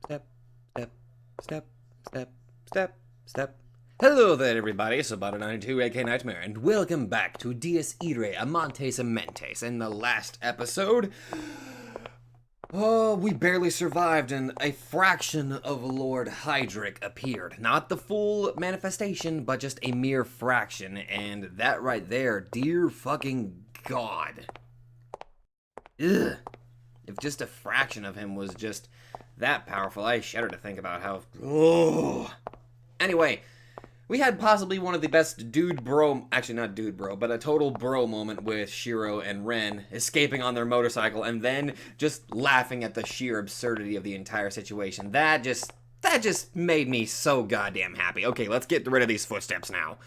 step, step, step, step, step, step. Hello there, everybody. It's about a 92 AK Nightmare, and welcome back to Irae Amantes Amentes. In the last episode, we barely survived, and a fraction of Lord Hydric appeared. Not the full manifestation, but just a mere fraction, and that right there, dear fucking God. Ugh. If just a fraction of him was just that powerful, I shudder to think about how... Oh. Anyway, we had possibly one of the best dude bro... Actually, not dude bro, but a total bro moment with Shirou and Ren escaping on their motorcycle and then just laughing at the sheer absurdity of the entire situation. That just made me so goddamn happy. Okay, let's get rid of these footsteps now.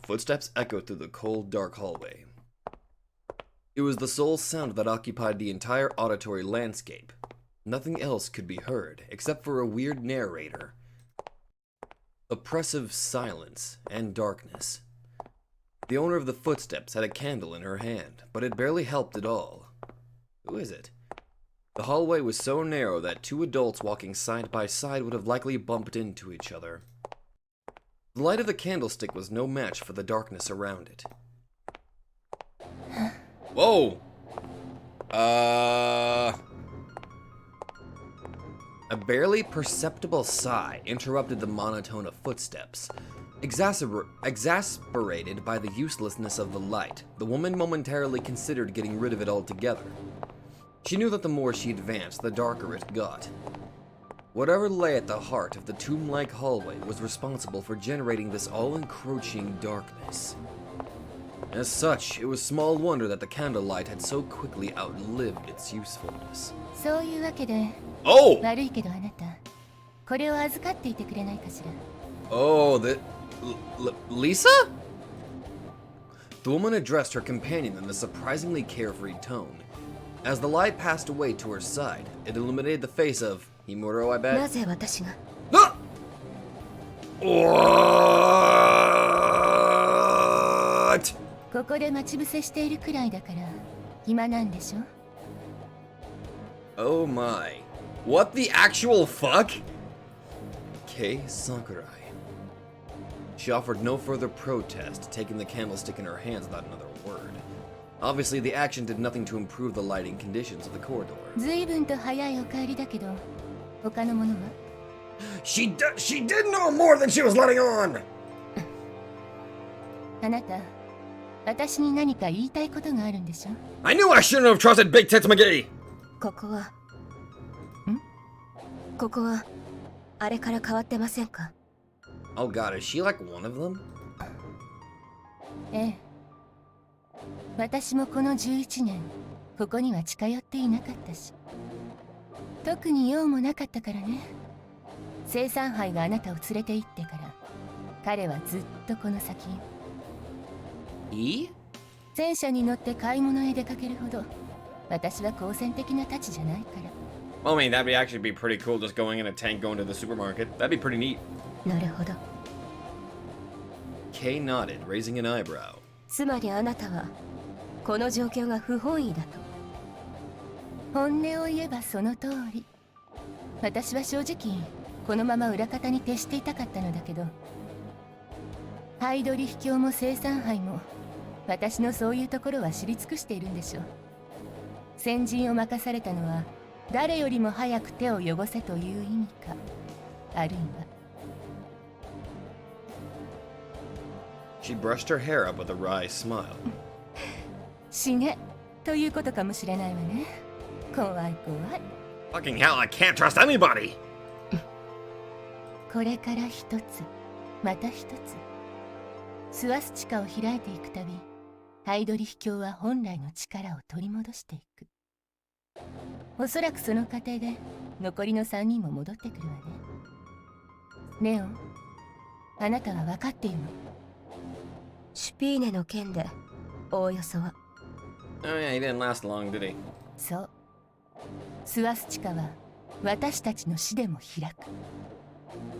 Footsteps echoed through the cold, dark hallway. It was the sole sound that occupied the entire auditory landscape. Nothing else could be heard, except for a weird narrator. Oppressive silence and darkness. The owner of the footsteps had a candle in her hand, but it barely helped at all. Who is it? The hallway was so narrow that two adults walking side by side would have likely bumped into each other. The light of the candlestick was no match for the darkness around it. Whoa! A barely perceptible sigh interrupted the monotone of footsteps. Exasperated by the uselessness of the light, the woman momentarily considered getting rid of it altogether. She knew that the more she advanced, the darker it got. Whatever lay at the heart of the tomb-like hallway was responsible for generating this all-encroaching darkness. As such, it was small wonder that the candlelight had so quickly outlived its usefulness. Oh! Oh, Lisa? The woman addressed her companion in a surprisingly carefree tone. As the light passed away to her side, it illuminated the face of Himuro, I bet. Ah! What? Oh my. What the actual fuck? Kei Sakurai. She offered no further protest, taking the candlestick in her hands without another word. Obviously, the action did nothing to improve the lighting conditions of the corridor. She did know more than she was letting on! I knew I shouldn't have trusted Big Tits McGee! Oh god, is she like one of them? Oh I mean, that'd actually be pretty cool, just going in a tank going to the supermarket. That'd be pretty neat. Kay nodded, raising an eyebrow. She brushed her hair up with a wry smile. Fucking hell, I can't trust anybody! Oh yeah, he didn't last long, did he?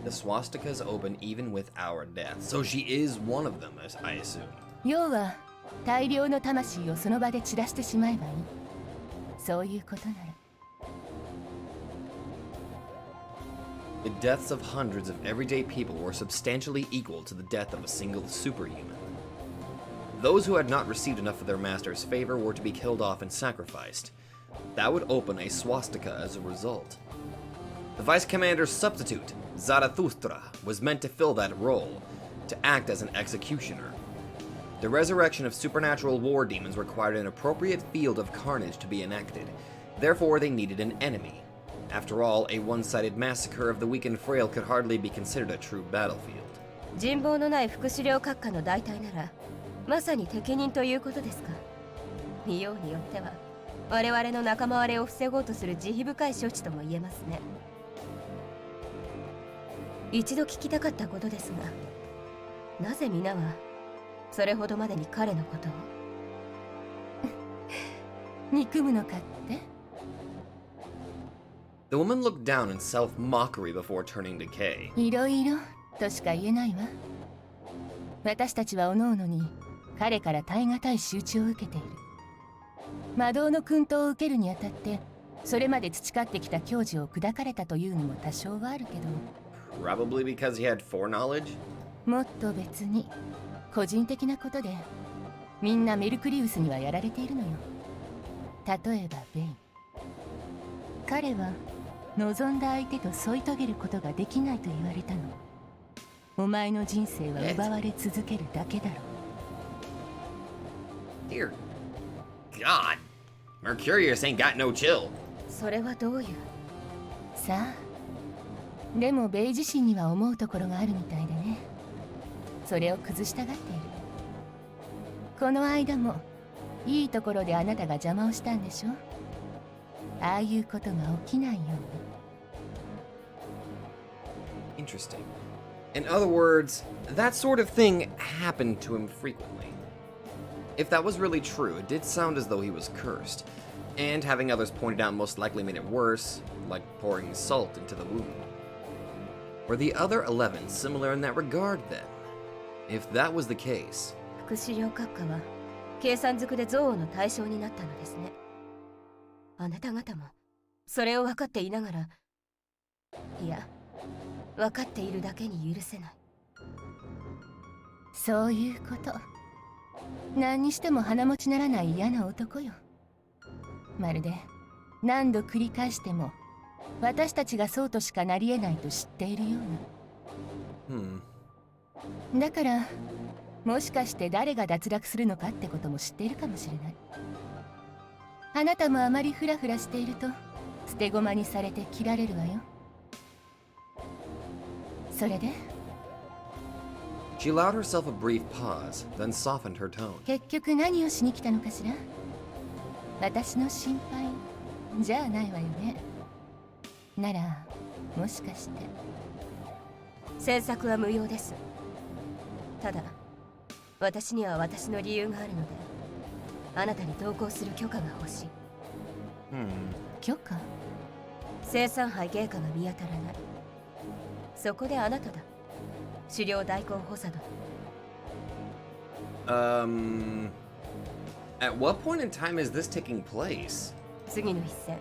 The swastikas open even with our death, so she is one of them, I assume. 大量の魂をその場で散らしてしまえばいい。そういうことなら。The deaths of hundreds of everyday people were substantially equal to the death of a single superhuman. Those who had not received enough of their master's favor were to be killed off and sacrificed. That would open a swastika as a result. The vice commander's substitute, Zarathustra, was meant to fill that role, to act as an executioner. The resurrection of supernatural war demons required an appropriate field of carnage to be enacted. Therefore, they needed an enemy. After all, a one-sided massacre of the weak and frail could hardly be considered a true battlefield. 人望のない副資料閣下の代替なら、まさに適任ということですか。見ようによっては、我々の仲間割れを防ごうとする慈悲深い処置とも言えますね。一度聞きたかったことですが、なぜ皆はそれほどまでに彼のことを憎むのかって？ The woman looked down in self-mockery before turning to Kay. いろいろとしか言えないわ。私たちは各々に彼から耐え難い仕打ちを受けている。魔導の薫陶を受けるにあたって、それまで培ってきた矜持を砕かれたというのも多少はあるけど。Probably because he had foreknowledge? もっと別に、個人的なことで、みんなメルクリウスにはやられているのよ。例えばベイン。彼は望んだ相手と添い遂げることができないと言われたの。お前の人生は奪われ続けるだけだろう。Dear God, Mercurius ain't got no chill. それはどういう？さあ、でもベイ自身には思うところがあるみたいでね。それを崩したがっている。この間もいいところであなたが邪魔をしたんでしょ。ああいうことが起きないように。 Interesting. In other words, that sort of thing happened to him frequently. If that was really true, it did sound as though he was cursed, and having others pointed out most likely made it worse, like pouring salt into the wound. Were the other 11 similar in that regard then? If that was the case... 副資料閣下は計算づくで憎悪の対象になったのですね。あなた方もそれを分かっていながら、いや、分かっているだけに許せない。そういうこと。何にしても鼻持ちならない嫌な男よ。まるで何度繰り返しても私たちがそうとしかなり得ないと知っているような。だからもしかして誰が脱落するのかってことも知っているかもしれない。あなたもあまりフラフラしていると捨て駒にされて切られるわよ。それで She allowed herself a brief pause, then softened her tone. 結局何をしに来たのかしら。私の心配じゃないわよね。ならもしかして詮索は無用です。ただ私には私の理由があるので、あなたに同行する許可が欲しい。許可？生産杯芸家が見当たらない。そこであなただ。狩猟代行補佐殿。At what point in time is this taking place? 次の一戦、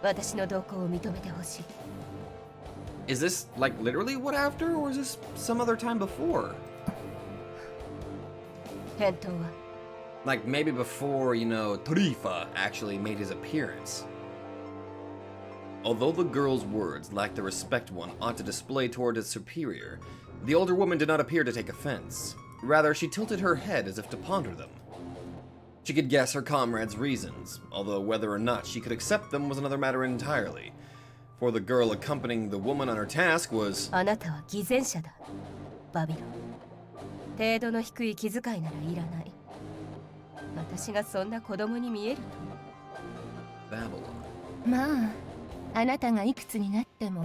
私の同行を認めてほしい。Is this, like, literally what after, or is this some other time before? 返答は Like, maybe before, you know, Tarifa actually made his appearance. Although the girl's words lacked the respect one ought to display toward his superior, the older woman did not appear to take offense. Rather, she tilted her head as if to ponder them. She could guess her comrade's reasons, although whether or not she could accept them was another matter entirely. For the girl accompanying the woman on her task was... あなたは偽善者だ、バビロン。程度の低い気遣いならいらない。私がそんな子供に見えると。Babylon. まあ、あなたがいくつになっても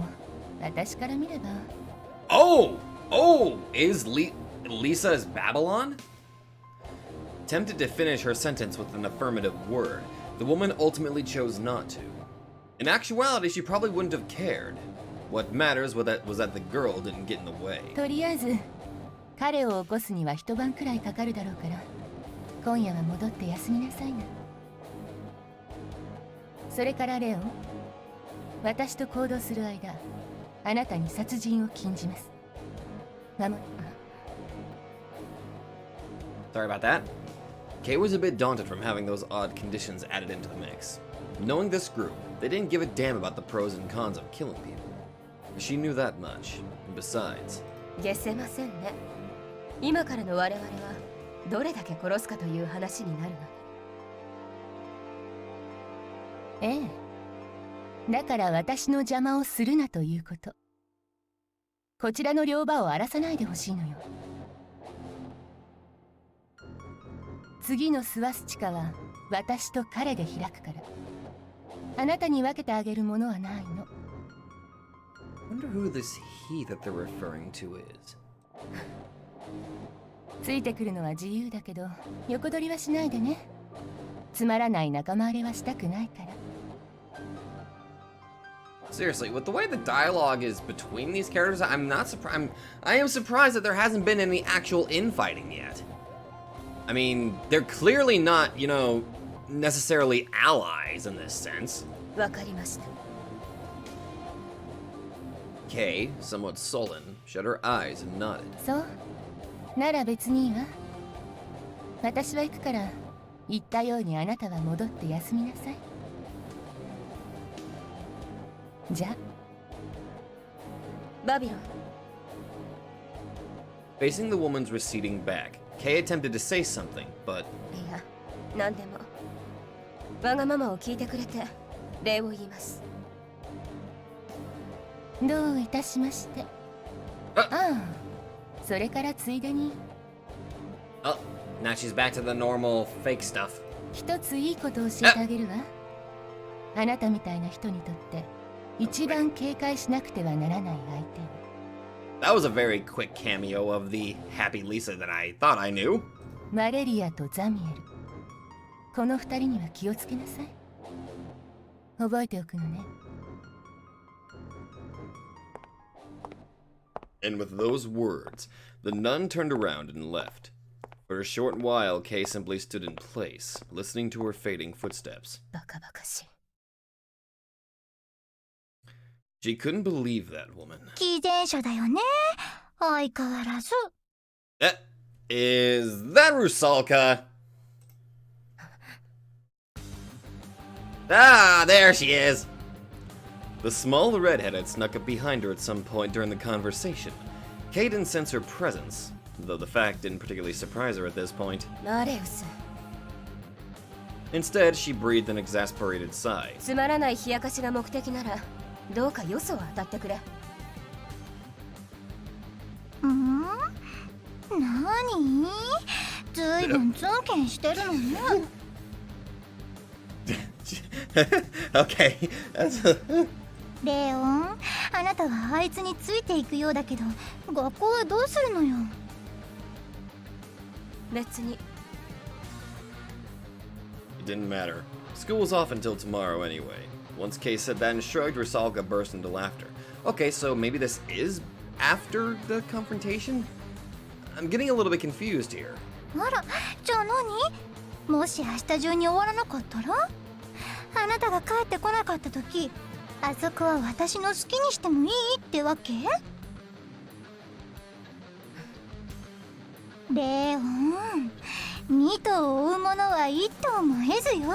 私から見れば。Oh! Is Lisa's Babylon? Tempted to finish her sentence with an affirmative word, the woman ultimately chose not to. In actuality, she probably wouldn't have cared. What matters was that the girl didn't get in the way. とりあえず彼を起こすには一晩くらいかかるだろうから、今夜は戻って休みなさいな。それからレオン、私と行動する間、あなたに殺人を禁じます。守り。 Sorry about that. Kate was a bit daunted from having those odd conditions added into the mix. Knowing this group, they didn't give a damn about the pros and cons of killing people. She knew that much. And besides... 消せませんね。今からの我々はどれだけ殺すかという話になるのに。ええ。だから私の邪魔をするなということ。こちらの両場を荒らさないでほしいのよ。次のスワスチカは私と彼で開くから。あなたに分けてあげるものはないの。Wonder who this he that they're referring to is. ついてくるのは自由だけど、横取りはしないでね。つまらない仲間割れはしたくないから。Seriously, with the way the dialogue is between these characters, I'm not surprised. I am surprised that there hasn't been any actual infighting yet. I mean, they're clearly not, you know, necessarily allies in this sense. わかりました。Kay, somewhat sullen, shut her eyes and nodded. そうなら別にいいわ。私は行くから、言ったようにあなたは戻って休みなさい。じゃあ。バビロン。Facing the woman's receding back, Kay attempted to say something, but... いや、何でも。わがままを聞いてくれて、礼を言います。どういたしまして。ああ、それからついでに。Oh, now she's back to the normal fake stuff. 一ついいことを教えてあげるわ。あなたみたいな人にとって、一番警戒しなくてはならない相手を。That was a very quick cameo of the happy Lisa that I thought I knew. マレリアとザミエル。この二人には気をつけなさい。覚えておくのね。And with those words, the nun turned around and left. For a short while, Kay simply stood in place, listening to her fading footsteps. バカバカしい。She couldn't believe that woman. 偽善者だよね。相変わらず。Is that Rusalka? Ah, there she is! The small redhead had snuck up behind her at some point during the conversation. Kay didn't sense her presence, though the fact didn't particularly surprise her at this point. マレウス。 Instead, she breathed an exasperated sigh. つまらない冷やかしが目的なら、どうかよそを当たってくれ。なに？ずいぶんツンケンしてるのね。Okay, that's レオン、あなたはあいつについていくようだけど、学校はどうするのよ。別に。 It didn't matter. School was off until tomorrow anyway. Once Kay said that and shrugged, Rusalka burst into laughter. Okay, so maybe this is after the confrontation? I'm getting a little bit confused here. あら、じゃあ何？もし明日中に終わらなかったら？あなたが帰ってこなかった時、あそこは私の好きにしてもいいってわけ？レオン、二頭を追う者は一頭も得ずよ。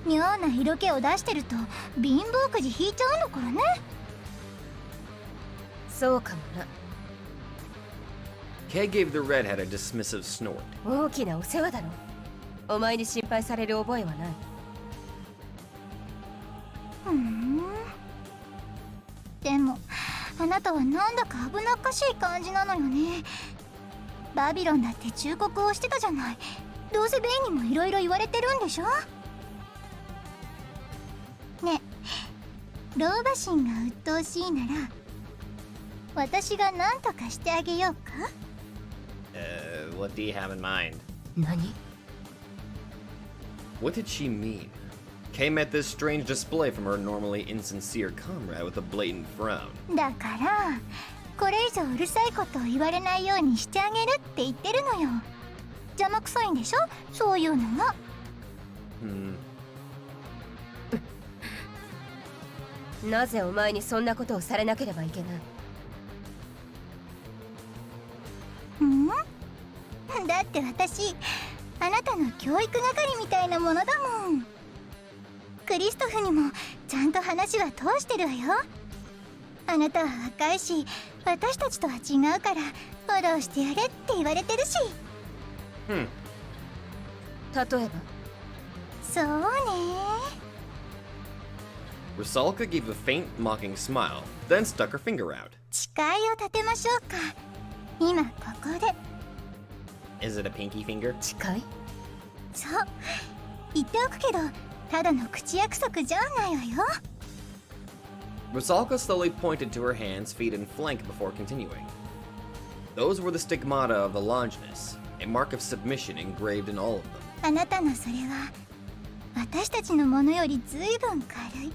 妙な色気を出してると貧乏くじ引いちゃうのからね。そうかもな。 Kay gave the redhead a dismissive snort. 大きなお世話だろ。お前に心配される覚えはない。でもあなたはなんだか危なっかしい感じなのよね。バビロンだって忠告をしてたじゃない。どうせベイにもいろいろ言われてるんでしょ。ねえ、老婆心が鬱陶しいなら私が何とかしてあげようか。What do you have in mind? 何？ What did she mean? Kay met this strange display from her normally insincere comrade with a blatant frown. だからこれ以上うるさいことを言われないようにしてあげるって言ってるのよ。邪魔くさいんでしょ、そういうのが。なぜお前にそんなことをされなければいけない？だって私、あなたの教育係みたいなものだもん。クリストフにもちゃんと話は通してるわよ。あなたは若いし、私たちとは違うからフォローしてやれって言われてるし。例えば？そうね。Rusalka gave a faint, mocking smile, then stuck her finger out. 誓いを立てましょうか。今ここで。Is it a pinky finger? 誓い？そう。言っておくけど、ただの口約束じゃないわよ。Rusalka slowly pointed to her hands, feet, and flank before continuing. Those were the stigmata of the Longinus, a mark of submission engraved in all of them. あなたのそれは、私たちのものよりずいぶん軽い。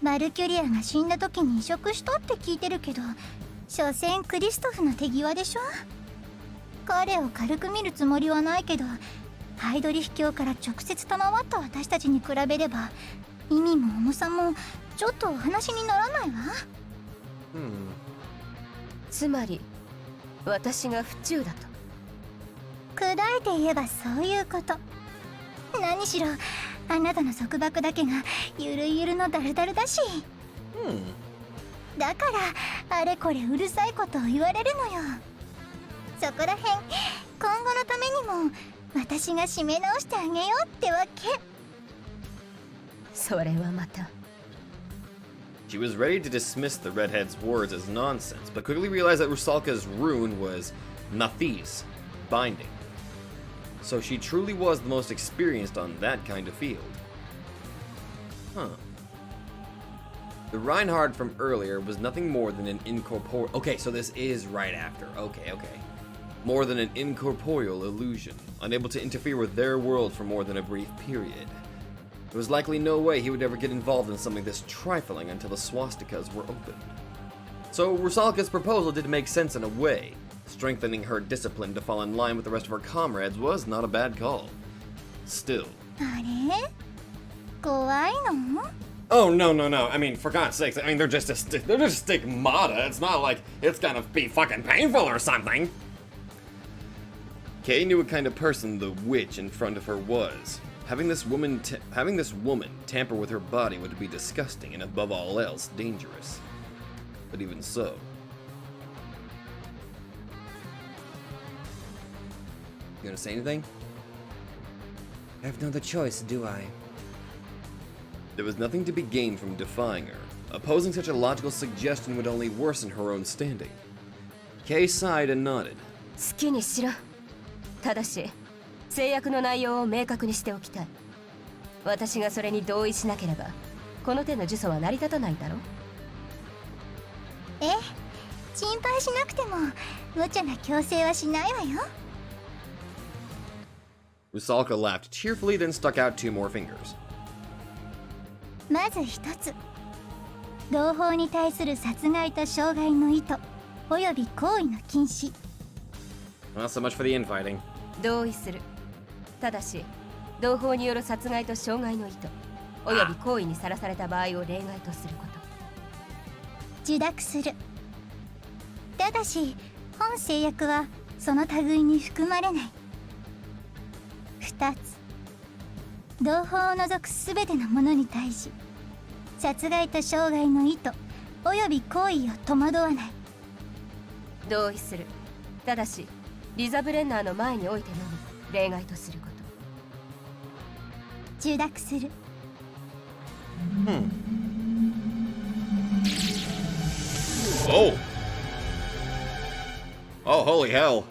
バルキュリアが死んだ時に移植したって聞いてるけど、所詮クリストフの手際でしょ。彼を軽く見るつもりはないけど、ハイドリヒ教から直接賜った私たちに比べれば、意味も重さもちょっとお話にならないわ。つまり私が不忠だと？砕いて言えばそういうこと。何しろあなたの束縛だけがゆるゆるのダルダルだし、だからあれこれうるさいことを言われるのよ。そこらへん今後のためにも私が締め直してあげようってわけ。それはまた。She was ready to dismiss the redhead's words as nonsense, but quickly realized that Rusalka's rune was Nathis, binding. So she truly was the most experienced on that kind of field. The Reinhard from earlier was nothing more than an incorporeal... Okay, so this is right after. Okay. More than an incorporeal illusion, unable to interfere with their world for more than a brief period. There was likely no way he would ever get involved in something this trifling until the swastikas were opened. So Rusalka's proposal did make sense in a way. Strengthening her discipline to fall in line with the rest of her comrades was not a bad call. Still. あれ？怖いの？ Oh, no. I mean, for God's sakes, I mean, they're just stigmata. It's not like it's gonna be fucking painful or something. Kay knew what kind of person the witch in front of her was. Having this woman tamper with her body would be disgusting and above all else dangerous. But even so. You gonna say anything? I have no other choice, do I? There was nothing to be gained from defying her. Opposing such a logical suggestion would only worsen her own standing. Kay sighed and nodded. 好きにしろ。ただし制約の内容を明確にしておきたい。私がそれに同意しなければこの手の呪詛は成り立たないだろう。ええ、心配しなくても無茶な強制はしないわよ。Rusalka laughed cheerfully, then stuck out 2 more fingers. まず一つ、同胞に対する殺害と傷害の意図および行為の禁止。 Not so much for the infighting. 同意する。ただし同胞による殺害と傷害の意図および行為にさらされた場合を例外とすること。受諾する。ただし本制約はその類に含まれない。2つ、同胞を除くすべてのものに対し殺害と傷害の意図および行為を戸惑わない。同意する。ただしリザブレンナーの前においてのみ例外とすること。受諾する。Oh! Oh, holy hell!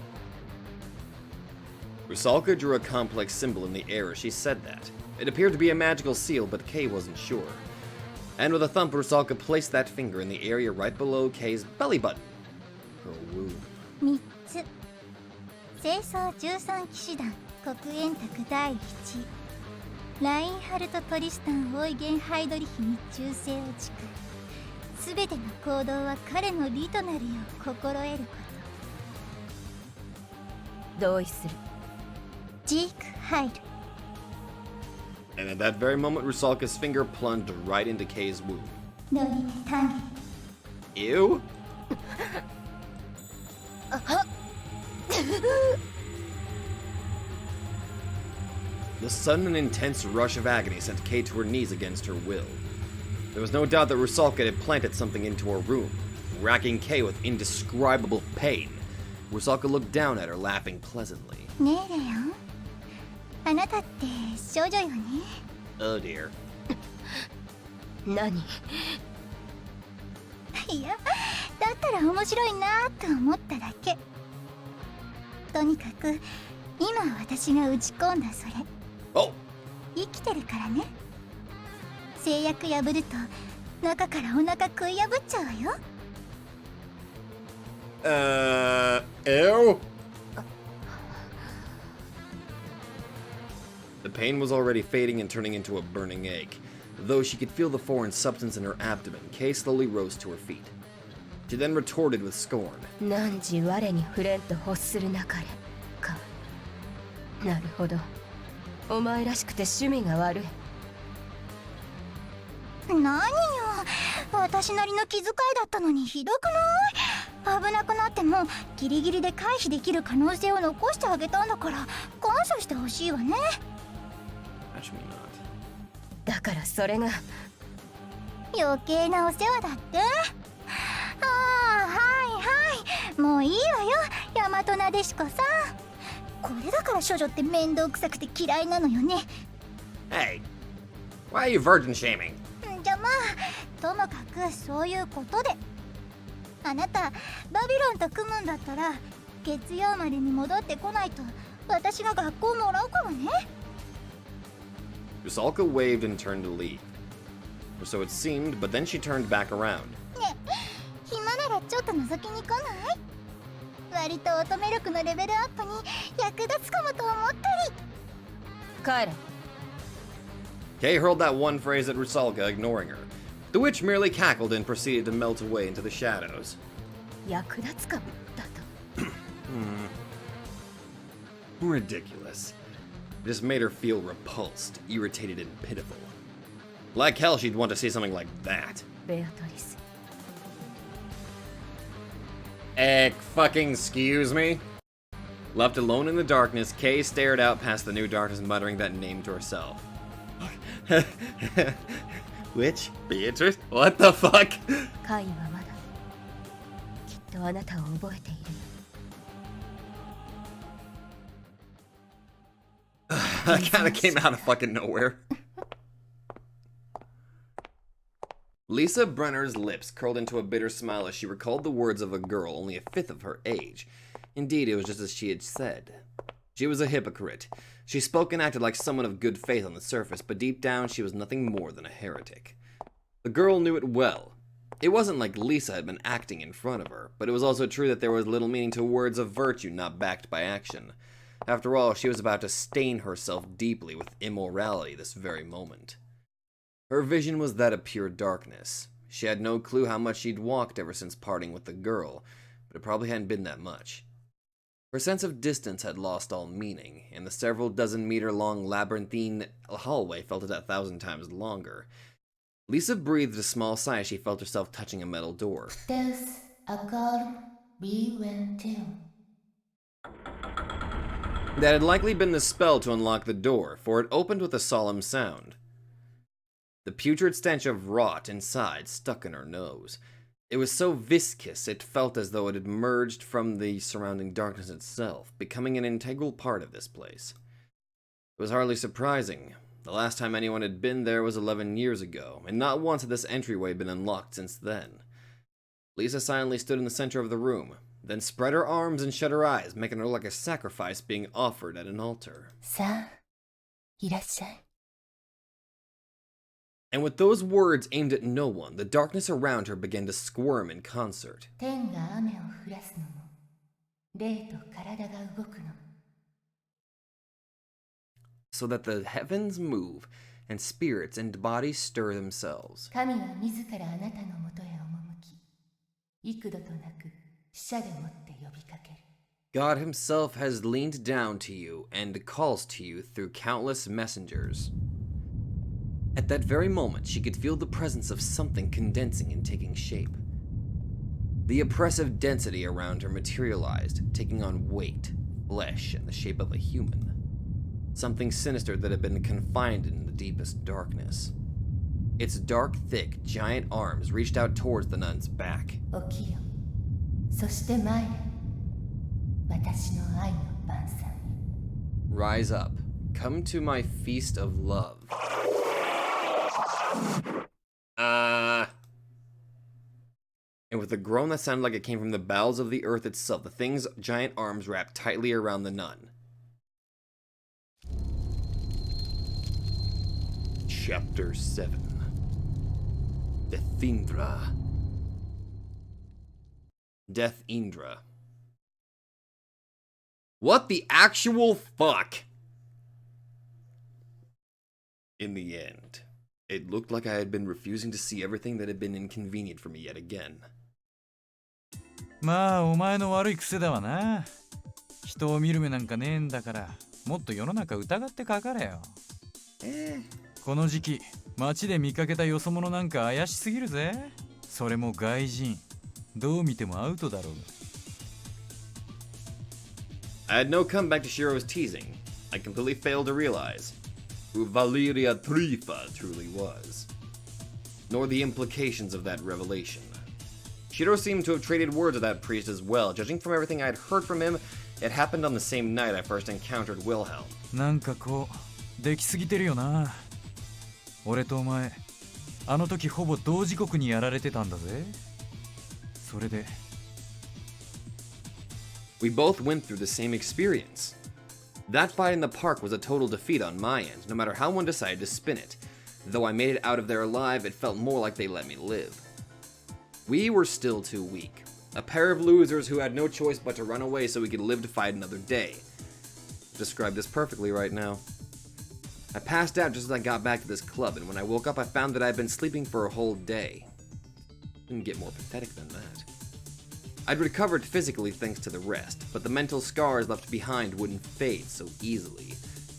Rusalka drew a complex symbol in the air as she said that. It appeared to be a magical seal, but Kay wasn't sure. And with a thump, Rusalka placed that finger in the area right below Kay's belly button. Her womb. 3つ、清掃13騎士団黒煙卓第1、ラインハルト・トリスタン・オイゲンハイドリヒに忠誠を誓い、すべての行動は彼の利となるよう心得ること。同意する。ジーク・ハイル。And at that very moment, Rusalka's finger plunged right into Kay's wound. ノリネタン Ew? The sudden and intense rush of agony sent Kay to her knees against her will. There was no doubt that Rusalka had planted something into her room, racking Kay with indescribable pain. Rusalka looked down at her, laughing pleasantly. ねえレオンあなたって少女よね Oh dear. 何いやだったら面白いなと思っただけとにかく今私が打ち込んだそれ Oh! 生きてるからね制約破ると中からお腹食い破っちゃうわよ Ew? The pain was already fading and turning into a burning ache. Though she could feel the foreign substance in her abdomen, Kay slowly rose to her feet. She then retorted with scorn. 何時我に触れんと欲するなかれかなるほどお前らしくて趣味が悪い何よ私なりの気遣いだったのにひどくない危なくなってもギリギリで回避できる可能性を残してあげたんだから感謝してほしいわね Actually not. だからそれが余計なお世話だってああはいはいもういいわよ大和なでしこさんこれだから処女って面倒くさくて嫌いなのよね Hey, why are you virgin shaming? じゃまあともかくそういうことであなたバビロンと組むんだったら月曜までに戻ってこないと私が学校もらうからね Rusalka waved and turned to leave. Or so it seemed, but then she turned back around. ね暇ならちょっと覗きに来ない割と乙女力のレベルアップに役立つかもと思ったり帰れ Kay hurled that one phrase at Rusalka, ignoring her. The witch merely cackled and proceeded to melt away into the shadows. 役立つかもだと Ridiculous. It just made her feel repulsed, irritated, and pitiful. Like hell she'd want to see something like that. ベアトリス Fucking excuse me? Left alone in the darkness, Kay stared out past the new darkness, muttering that name to herself. Witch? Beatrice? What the fuck? カイはまだきっとあなたを覚えている That kinda came out of fucking nowhere. Lisa Brenner's lips curled into a bitter smile as she recalled the words of a girl only a fifth of her age. Indeed, it was just as she had said. She was a hypocrite. She spoke and acted like someone of good faith on the surface, but deep down she was nothing more than a heretic. The girl knew it well. It wasn't like Lisa had been acting in front of her, but it was also true that there was little meaning to words of virtue not backed by action. After all, she was about to stain herself deeply with immorality this very moment. Her vision was that of pure darkness. She had no clue how much she'd walked ever since parting with the girl, but it probably hadn't been that much. Her sense of distance had lost all meaning, and the several dozen-meter-long labyrinthine hallway felt it 1,000 times longer. Lisa breathed a small sigh as she felt herself touching a metal door. There's a girl we went to. That had likely been the spell to unlock the door, for it opened with a solemn sound. The putrid stench of rot inside stuck in her nose. It was so viscous it felt as though it had merged from the surrounding darkness itself, becoming an integral part of this place. It was hardly surprising. The last time anyone had been there was 11 years ago, and not once had this entryway been unlocked since then. Lisa silently stood in the center of the room, then spread her arms and shut her eyes, making her look like a sacrifice being offered at an altar. さあ、いらっしゃい。 And with those words aimed at no one, the darkness around her began to squirm in concert. 天が雨を降らすのも、霊と体が動くのも。 So that the heavens move, and spirits and bodies stir themselves. 神は自らあなたのもとへ赴き、幾度となく死者でもって呼びかける。 God himself has leaned down to you and calls to you through countless messengers. At that very moment, she could feel the presence of something condensing and taking shape. The oppressive density around her materialized, taking on weight, flesh, and the shape of a human. Something sinister that had been confined in the deepest darkness. Its dark, thick, giant arms reached out towards the nun's back. 起きよ。そして参れ。私の愛の晩餐。Rise up. Come to my feast of love. And with a groan that sounded like it came from the bowels of the earth itself, the thing's giant arms wrapped tightly around the nun. Chapter 7. Death Indra. Death Indra. What the actual fuck? In the end, it looked like I had been refusing to see everything that had been inconvenient for me yet again. まあお前の悪い癖だわな。人を見る目なんかねえんだから、もっと世の中疑ってかかれよ。この時期、街で見かけたよそ者なんか怪しすぎるぜ。それも外人。どう見てもアウトだろうが。I had no comeback to Shirou's teasing. I completely failed to realize who Valeria Trifa truly was, nor the implications of that revelation. Shirou seemed to have traded words with that priest as well. Judging from everything I had heard from him, it happened on the same night I first encountered Wilhelm. なんかこう、できすぎてるよな。俺とお前、あの時ほぼ同時刻にやられてたんだぜ。それで。We both went through the same experience. That fight in the park was a total defeat on my end, no matter how one decided to spin it. Though I made it out of there alive, it felt more like they let me live. We were still too weak. A pair of losers who had no choice but to run away so we could live to fight another day. Described this perfectly right now. I passed out just as I got back to this club, and when I woke up I found that I'd been sleeping for a whole day. Couldn't get more pathetic than that. I'd recovered physically thanks to the rest, but the mental scars left behind wouldn't fade so easily.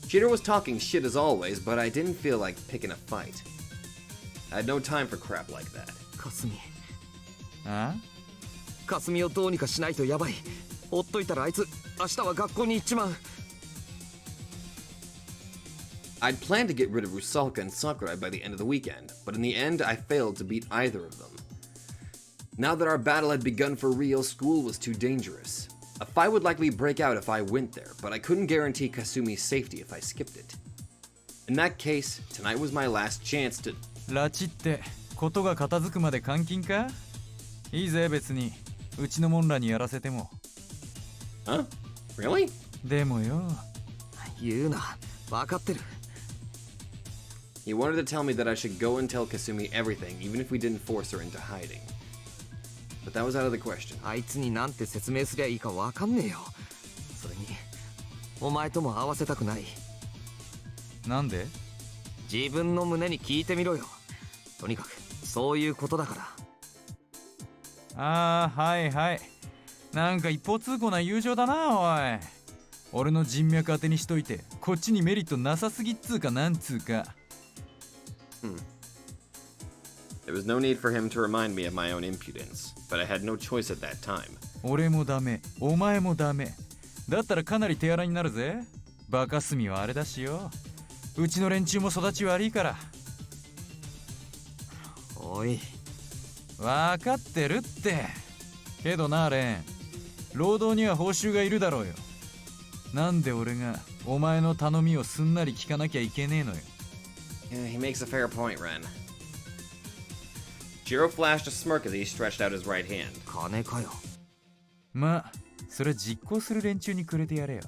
Shirou was talking shit as always, but I didn't feel like picking a fight. I had no time for crap like that. かすみ。あ？かすみをどうにかしないとやばい。ほっといたらあいつ明日は学校に行っちまう。I'd planned to get rid of Rusalka and Sakurai by the end of the weekend, but in the end I failed to beat either of them. Now that our battle had begun for real, school was too dangerous. A fight would likely break out if I went there, but I couldn't guarantee Kasumi's safety if I skipped it. In that case, tonight was my last chance to... 拉致ってことが片付くまで監禁か？いいぜ別に。うちのもんらにやらせても。Huh? Really? でもよ。言うな。分かってる。He wanted to tell me that I should go and tell Kasumi everything, even if we didn't force her into hiding. But that was out of the question. あいつになんて説明すりゃいいか分かんねえよ。それにお前とも会わせたくない。なんで？自分の胸に聞いてみろよ。とにかくそういうことだから。ああ、はいはい。なんか一方通行な友情だな、おい。俺の人脈当てにしといて、こっちにメリットなさすぎっつうかなんつうか。There was no need for him to remind me of my own impudence, but I had no choice at that time. 俺もダメ、お前もダメ。だったらかなり手荒になるぜ。バカスミはあれだしよ。うちの連中も育ち悪いから。おい。わかってるって。けどな、レン。労働には報酬がいるだろうよ。なんで俺がお前の頼みをすんなり聞かなきゃいけねえのよ。Yeah, he makes a fair point, Ren. Shirou flashed a smirk as he stretched out his right hand. 金かよ。まあ、それ実行する連中にくれてやれよ。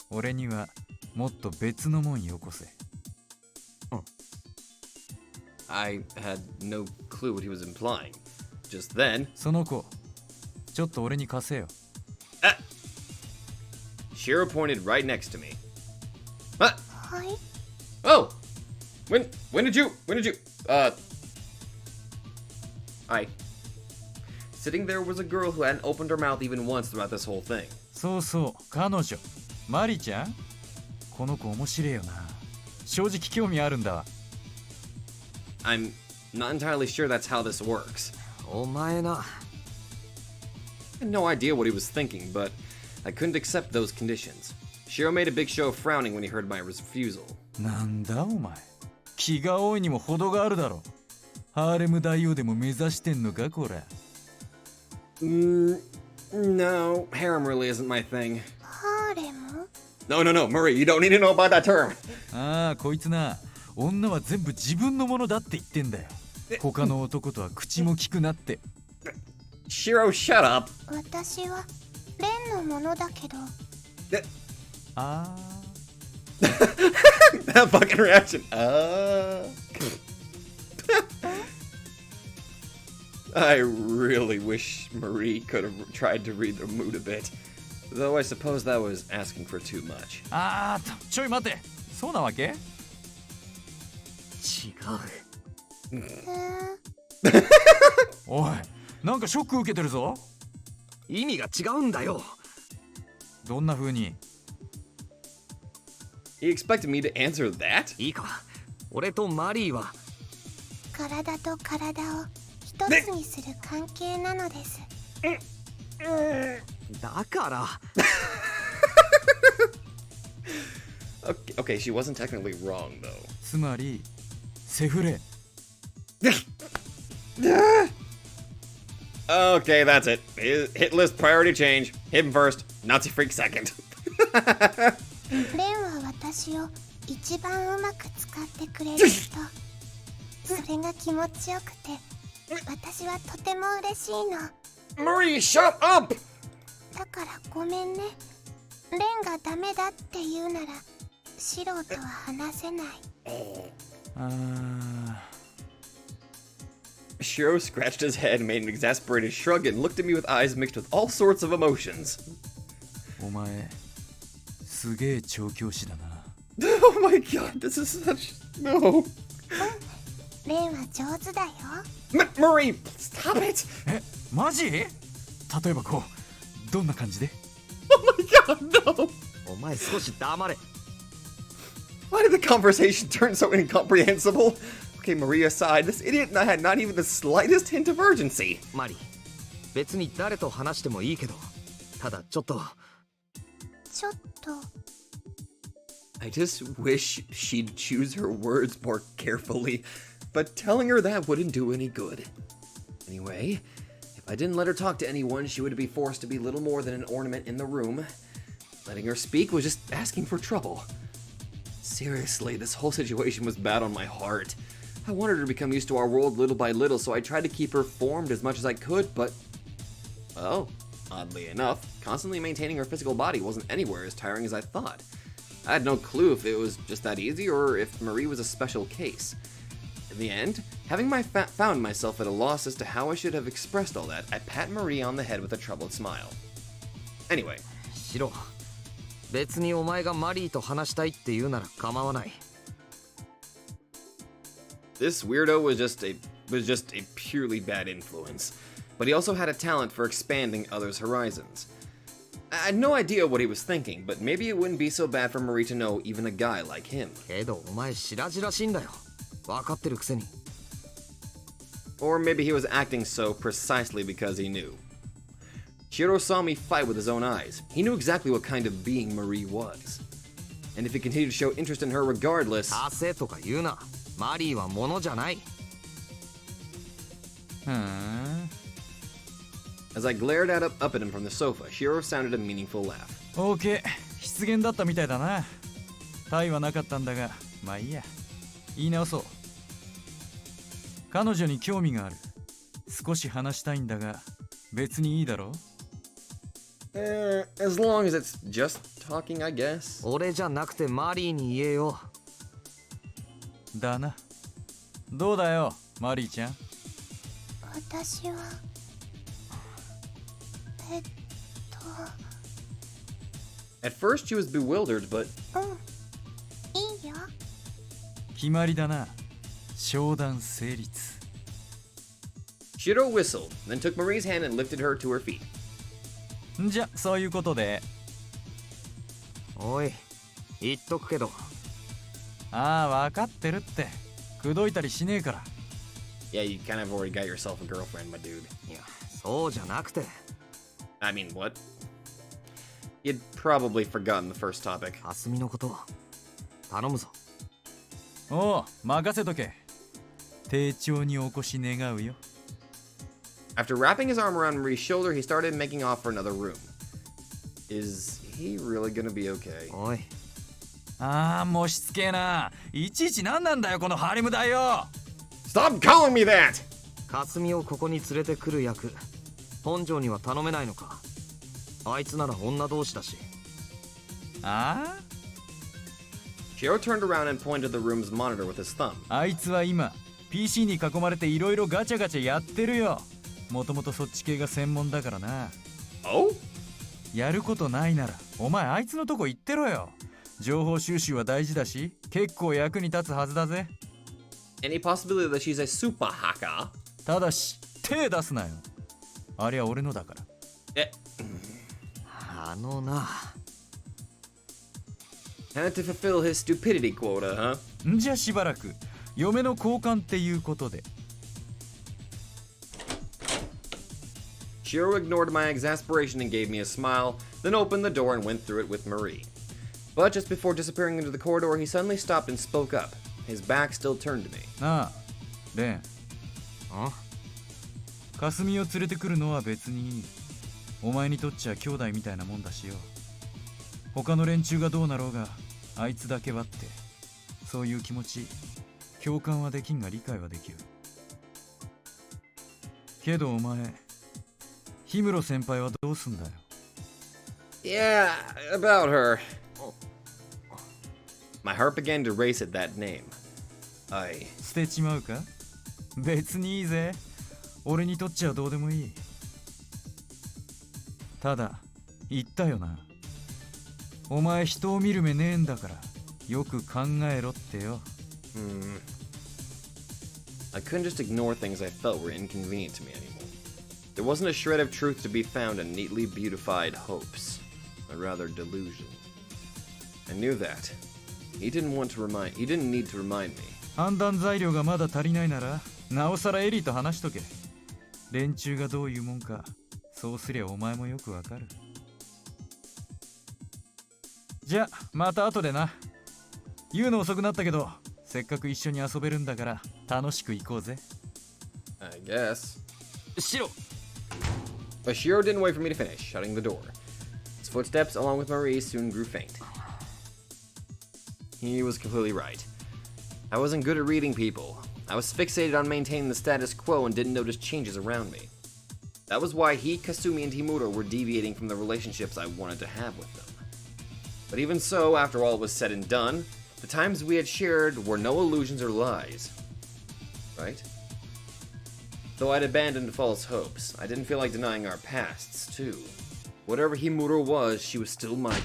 俺にはもっと別のもんよこせ。I had no clue what he was implying. Just then... その子、ちょっと俺に貸せよ。Ah! Shirou pointed right next to me. Huh? はい。 Oh! When did you... I... Sitting there was a girl who hadn't opened her mouth even once throughout this whole thing. そうそう、彼女。マリちゃん？この子面白いよな。正直興味あるんだわ。I'm not entirely sure that's how this works. お前な。 I had no idea what he was thinking, but I couldn't accept those conditions. Shirou made a big show of frowning when he heard my refusal. なんだお前、気が多いにも程があるだろ。ハーレム大王でも目指してんのかこら。No, harem really isn't my thing. ハーレム？ No, Marie, you don't need to know about that term. ああ、こいつな、女は全部自分のものだって言ってんだよ。他の男とは口も利くなって。Shirou, shut up. 私はレンのものだけど。ああ。That fucking reaction. I really wish Marie could have tried to read the mood a bit. Though I suppose that was asking for too much. あー、ちょい待て。そうなわけ？違う。おい、なんかショック受けてるぞ。意味が違うんだよ。どんな風に？ He expected me to answer that? いいか。俺とマリーは体と体を一つにする関係なのです。だから。Okay, she wasn't technically wrong though. つまりセフレ。Okay, that's it. Hit list priority change. Him first, Nazi freak second. レンは私を一番うまく使ってくれる人。それが気持ちよくて、私はとても嬉しいの。Marie, shut up! だからごめんね。レンがダメだって言うなら、シロウとは話せない。Shirou scratched his head and made an exasperated shrug and looked at me with eyes mixed with all sorts of emotions. お前、すげえ調教師だな。Oh my god, this is such... No. レンは上手だよ。Marie, stop it! え、マジ？例えばこう、どんな感じで？ Oh my god, no! お前少し黙れ。 Why did the conversation turn so incomprehensible? Okay, Marie aside, this idiot had not even the slightest hint of urgency. マリー、別に誰と話してもいいけど、ただちょっと。ちょっと。I just wish she'd choose her words more carefully, but telling her that wouldn't do any good. Anyway, if I didn't let her talk to anyone, she would be forced to be little more than an ornament in the room. Letting her speak was just asking for trouble. Seriously, this whole situation was bad on my heart. I wanted her to become used to our world little by little, so I tried to keep her formed as much as I could, but... well, oddly enough, constantly maintaining her physical body wasn't anywhere as tiring as I thought. I had no clue if it was just that easy or if Marie was a special case. In the end, having found myself at a loss as to how I should have expressed all that, I pat Marie on the head with a troubled smile. Anyway. シロ、別にお前がマリーと話したいって言うなら構わない。This weirdo was just a purely bad influence, but he also had a talent for expanding others' horizons. I had no idea what he was thinking, but maybe it wouldn't be so bad for Marie to know even a guy like him. けどお前白々しいんだよ。分かってるくせに。Or maybe he was acting so precisely because he knew. Shirou saw me fight with his own eyes. He knew exactly what kind of being Marie was. And if he continued to show interest in her regardless... 達成とか言うな。マリーはものじゃない。As I glared up at him from the sofa, Shirou sounded a meaningful laugh. OK、失言だったみたいだな。タイはなかったんだが、まあいいや。言い直そう。彼女に興味がある。少し話したいんだが、別にいいだろう？ As long as it's just talking, I guess. 俺じゃなくてマリーに言えよ。だな。どうだよ、マリーちゃん。私はAt first she was bewildered, but いいよ。決まりだな。商談成立。Shirou whistled, then took Marie's hand and lifted her to her feet. じゃ、そういうことで。おい、言っとくけど。ああ、分かってるって。口説いたりしねえから。Yeah, you kind of already got yourself a girlfriend, my dude. いや、そうじゃなくて。 I mean, what? You'd probably forgotten the first topic. かすみのこと、頼むぞ。おう、任せとけ。丁重にお越し願うよ。After wrapping his arm around Marie's shoulder, he started making off for another room. Is he really gonna be okay? おい、ああ、もうしつけえな。いちいち何なんだよ、このハリムだよ。Stop calling me that! かすみをここに連れてくる役、本庄には頼めないのか。あいつなら女同士だし。ああ、 Shirou turned around and pointed the room's monitor with his thumb. あいつは今 PC に囲まれていろいろガチャガチャやってるよ。もともとそっち系が専門だからな。 Oh? やることないならお前あいつのとこ行ってろよ。情報収集は大事だし結構役に立つはずだぜ。 Any possibility that she's a super hacker? ただし手出すなよ。あれは俺のだから。Eh, あのな。 had to fulfill his stupidity quota, huh? んじゃしばらく嫁の交換っていうことで。 Shirou ignored my exasperation and gave me a smile, then opened the door and went through it with Marie. But just before disappearing into the corridor, he suddenly stopped and spoke up. His back still turned to me. なあレン、あ、かすみを連れてくるのは別にいい。お前にとっちゃ兄弟みたいなもんだしよ。他の連中がどうなろうがあいつだけはって、そういう気持ち共感はできんが理解はできる。けどお前氷室先輩はどうすんだよ。 Yeah, about her. My heart began to race at that name. 捨てちまうか。別にいいぜ。俺にとっちゃどうでもいい。ただ言ったよな。お前人を見る目ねえんだからよく考えろってよ。I couldn't just ignore things I felt were inconvenient to me anymore. There wasn't a shred of truth to be found in neatly beautified hopes, or rather delusion. I knew that. He didn't need to remind me. 判断材料がまだ足りないならなおさらエリーと話しとけ。連中がどういうもんかそうすりゃお前もよくわかる。じゃまた後でな。言うの遅くなったけどせっかく一緒に遊べるんだから楽しく行こうぜ。 I guess. シロ、 But Shirou didn't wait for me to finish, shutting the door. His footsteps, along with Marie, soon grew faint. He was completely right. I wasn't good at reading people. I was fixated on maintaining the status quo and didn't notice changes around me. That was why he, Kasumi, and Himuro were deviating from the relationships I wanted to have with them. But even so, after all was said and done, the times we had shared were no illusions or lies. Right? Though I'd abandoned false hopes, I didn't feel like denying our pasts, too. Whatever Himuro was, she was still mine.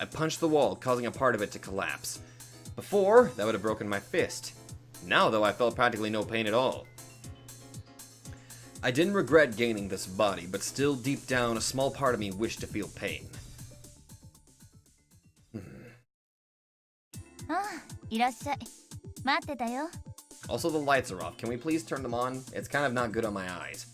I punched the wall, causing a part of it to collapse. Before, that would have broken my fist. Now, though, I felt practically no pain at all. I didn't regret gaining this body, but still deep down, a small part of me wished to feel pain. ああ、いらっしゃい。待ってたよ。 Also, the lights are off. Can we please turn them on? It's kind of not good on my eyes.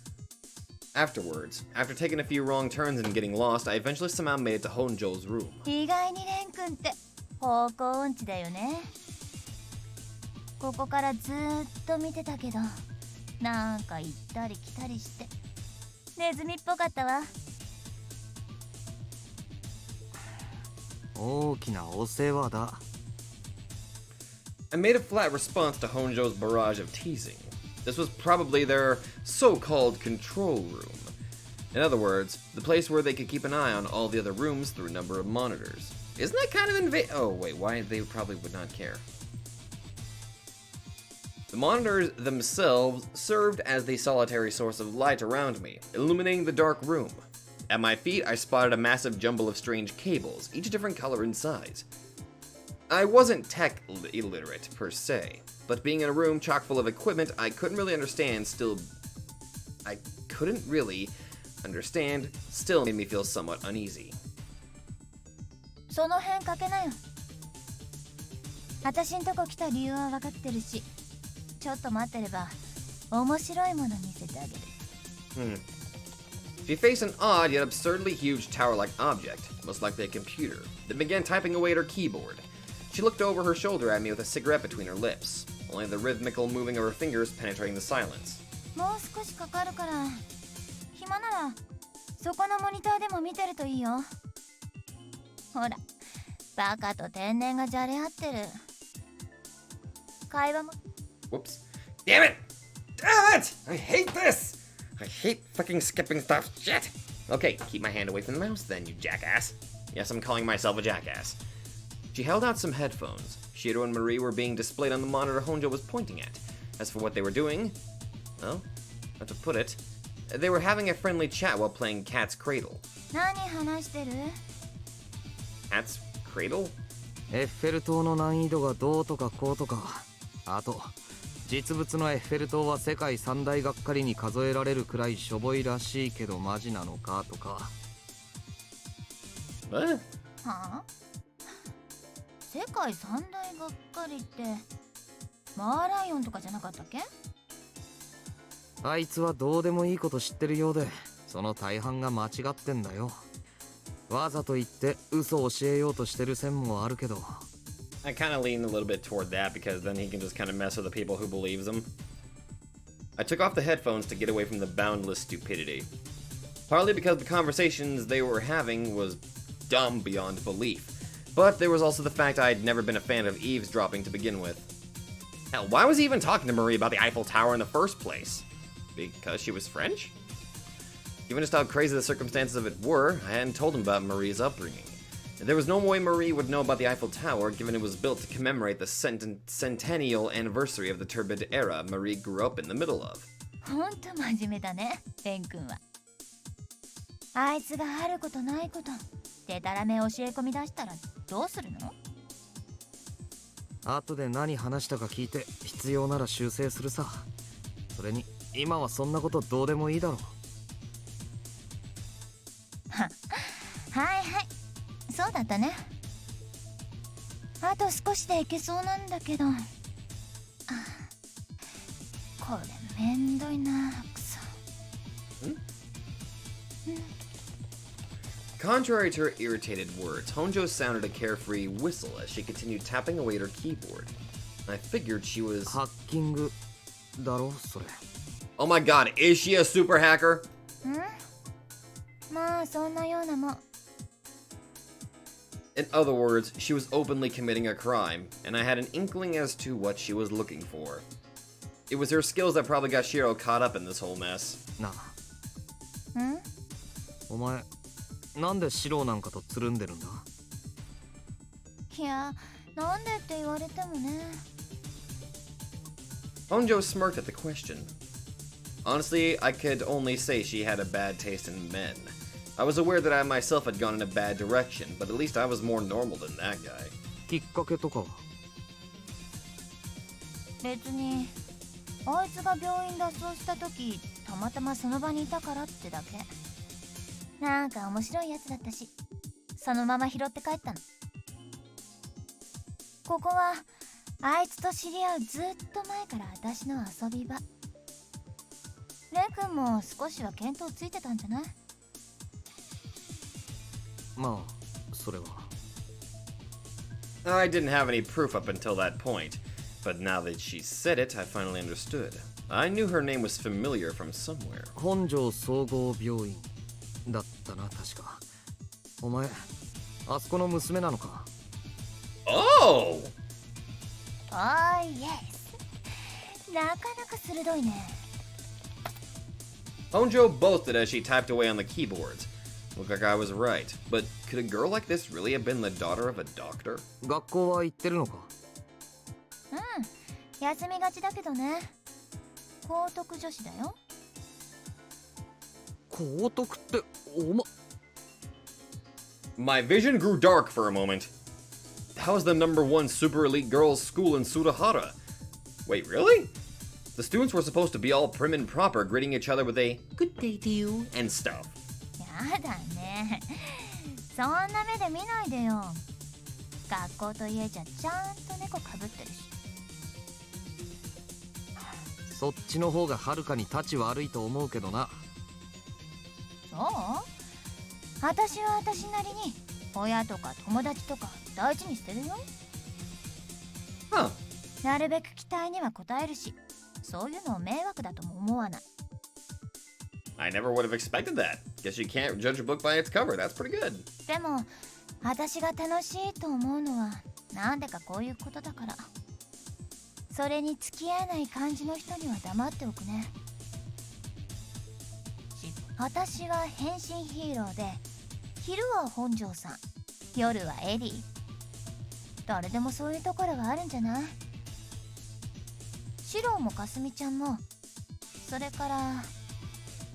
Afterwards, after taking a few wrong turns and getting lost, I eventually somehow made it to Honjo's room. 意外にレン君って方向音痴だよね。ここからずーっと見てたけど、なんか行ったり来たりしてネズミっぽかったわ。大きなお世話だ。I made a flat response to Honjo's barrage of teasing. This was probably their so-called control room. In other words, the place where they could keep an eye on all the other rooms through a number of monitors. Isn't that kind of oh wait, why they probably would not care. The monitors themselves served as the solitary source of light around me, illuminating the dark room. At my feet, I spotted a massive jumble of strange cables, each different color and size. I wasn't tech illiterate per se, but being in a room chock full of equipment I couldn't really understand still made me feel somewhat uneasy. その辺かけなよ。私んとこ来た理由は分かってるし、ちょっと待ってれば面白いもの見せてあげる。She faced an odd yet absurdly huge tower-like object, most likely a computer, then began typing away at her keyboard. She looked over her shoulder at me with a cigarette between her lips, only the rhythmical moving of her fingers penetrating the silence. もう少しかかるから暇ならそこのモニターでも見てるといいよ。ほら、バカと天然がじゃれ合ってる。会話も。 Whoops. Damn it! Damn it! I hate this! I hate fucking skipping stuff. Shit! Okay, keep my hand away from the mouse then, you jackass. Yes, I'm calling myself a jackass. She held out some headphones. Shirou and Marie were being displayed on the monitor Honjo was pointing at. As for what they were doing, well, how to put it, they were having a friendly chat while playing Cat's Cradle. 何話してる？ Cat's Cradle? エッフェル塔の難易度がどうとかこうとか、あと実物のエッフェル塔は世界三大がっかりに数えられるくらいしょぼいらしいけどマジなのかとか。What? はあ？世界三大がっかりってマーライオンとかじゃなかったっけ？あいつはどうでもいいこと知ってるようで、その大半が間違ってんだよ。わざと言って嘘を教えようとしてる線もあるけど。I kind of lean a little bit toward that because then he can just kind of mess with the people who believes him. I took off the headphones to get away from the boundless stupidity. Partly because the conversations they were having was dumb beyond belief. But there was also the fact I'd never been a fan of eavesdropping to begin with. Hell, why was he even talking to Marie about the Eiffel Tower in the first place? Because she was French? Given just how crazy the circumstances of it were, I hadn't told him about Marie's upbringing. There was no way Marie would know about the Eiffel Tower, given it was built to commemorate the centennial anniversary of the turbid era Marie grew up in the middle of. ほんと真面目だね、レン君は。あいつがあることないことでたらめ教え込み出したらどうするの？後で何話したか聞いて必要なら修正するさ。それに今はそんなことどうでもいいだろう。はいはい、そうだったね。あと少しでいけそうなんだけど、これめんどいな、くそ。Contrary to her irritated words, Honjo sounded a carefree whistle as she continued tapping away at her keyboard. I figured she was... ハッキングだろそれ。 Oh my god, is she a super hacker? まあそんなようなもん。In other words, she was openly committing a crime, and I had an inkling as to what she was looking for. It was her skills that probably got Shirou caught up in this whole mess. なあ。お前、なんでシローなんかとつるんでるんだ？いや、なんでって言われてもね。Honjo smirked at the question. Honestly, I could only say she had a bad taste in men. I was aware that I myself had gone in a bad direction, but at least I was more normal than that guy. きっかけとかは？別に、あいつが病院脱走した時、たまたまその場にいたからってだけ。なんか面白いやつだったし、そのまま拾って帰ったの。ここはあいつと知り合うずっと前から私の遊び場。レン君も少しは見当ついてたんじゃない？まあ、それは。I didn't have any proof up until that point, but now that she said it, I finally understood. I knew her name was familiar from somewhere. 本庄総合病院だったな、確か。お前、あそこの娘なのか？ Oh! おーイエス。なかなか鋭いね。Honjo boasted as she typed away on the keyboards. Looked like I was right, but could a girl like this really have been the daughter of a doctor? 学校は行ってるのか？休みがちだけどね。高徳女子だよ。高徳っておま。 My vision grew dark for a moment. That was the #1 super elite girls' school in Sudahara. Wait, really? The students were supposed to be all prim and proper, greeting each other with a good day to you and stuff. やだね。そんな目で見ないでよ。学校と家じゃちゃんと猫かぶってるし。そっちの方がはるかに立ち悪いと思うけどな。そう？私は私なりに親とか友達とか大事にしてるよ。Huh. なるべく期待には応えるし、そういうのを迷惑だとも思わない。I never would have expected that. Guess you can't judge a book by its cover. That's pretty good. でも私が楽しいと思うのはなんでかこういうことだから。それに付き合えない感じの人には黙っておくね。私は変身ヒーローで、昼は本庄さん、夜はエリー。誰でもそういうところはあるんじゃない？シロウもかすみちゃんも、それから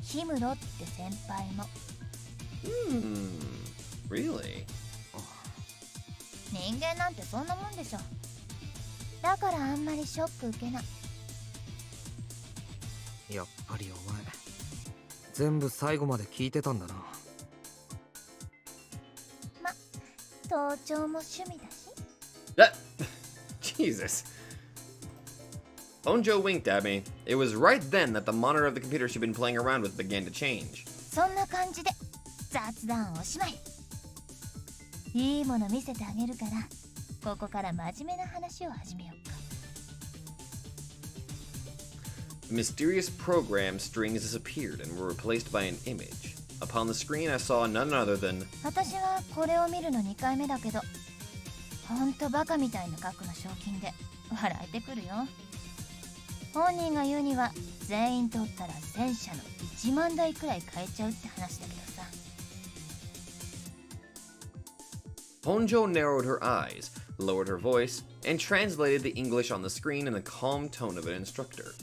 ヒムロって先輩も。Really? 人間なんてそんなもんでしょ。だからあんまりショック受けない。やっぱりお前全部最後まで聞いてたんだな。盗聴も趣味だし。Jesus. Onjo winked at me. It was right then that the monitor of the computer she'd been playing around with began to change. そんな感じで雑談おしまい。いいもの見せてあげるから、ここから真面目な話を始めようか。The mysterious program strings disappeared and were replaced by an image. Upon the screen, I saw none other than... 私はこれを見るの2回目だけど、ほんとバカみたいな額の賞金で笑えてくるよ。本人が言うには全員取ったら戦車の1万台くらい買えちゃうって話だけどさ。Honjo narrowed her eyes, lowered her voice, and translated the English on the screen in the calm tone of an instructor.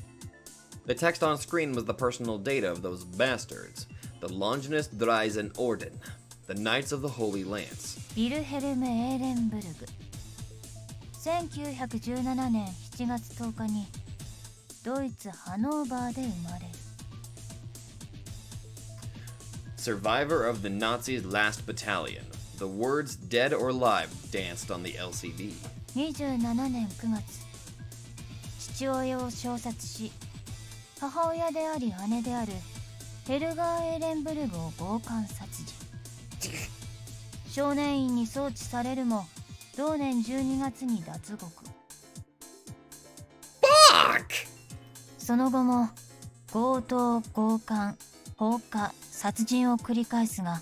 The text on screen was the personal data of those bastards, the Longinus Dreisen Orden, the Knights of the Holy Lance. ヴィルヘルム・エーレンブルグ。1917年7月10日にドイツ・ハノーバーで生まれる。Survivor of the Nazis' last battalion. The words dead or alive danced on the LCD. 27年9月、父親を射殺し、母親であり姉であるヘルガー・エーレンブルグを強姦殺人。少年院に送致されるも、同年12月に脱獄。その後も強盗、強姦、放火、殺人を繰り返すが、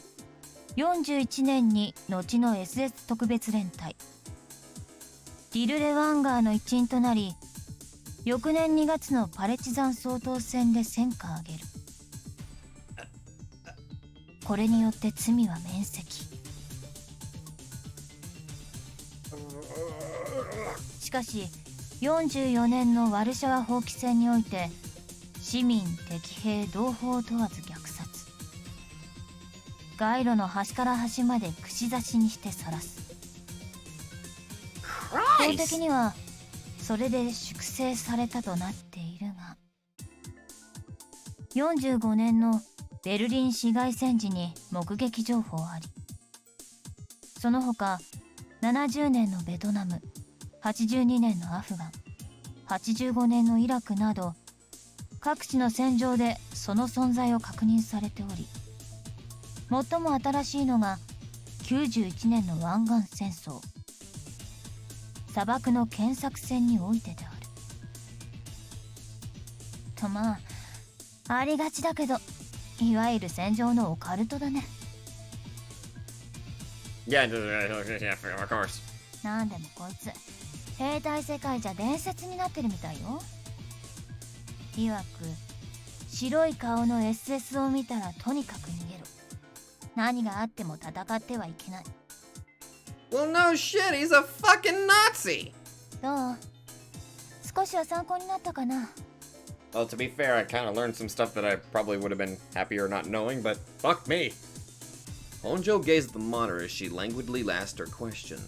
41年に後の SS 特別連隊ディルレワンガーの一員となり、翌年2月のパレチザン総統選で戦果を挙げる。これによって罪は免責。しかし44年のワルシャワ放棄戦において、市民敵兵同胞問わず虐殺、街路の端から端まで串刺しにして晒す。法的にはそれで粛清されたとなっているが、45年のベルリン市街戦時に目撃情報あり、その他70年のベトナム、82年のアフガン、85年のイラクなど各地の戦場でその存在を確認されており、最も新しいのが91年の湾岸戦争、砂漠の検索戦においてである。とまあ、ありがちだけど、いわゆる戦場のオカルトだね。Yeah, of course. なんでもこいつ、兵隊世界じゃ伝説になってるみたいよ。いわく、白い顔の SS を見たらとにかく逃げろ。何があっても戦ってはいけない。Well, no shit, he's a fucking Nazi! どう？少しは参考になったかな？ Well, to be fair, I kind of learned some stuff that I probably would have been happier not knowing, but fuck me. Honjo gazed at the monitor as she languidly asked her question.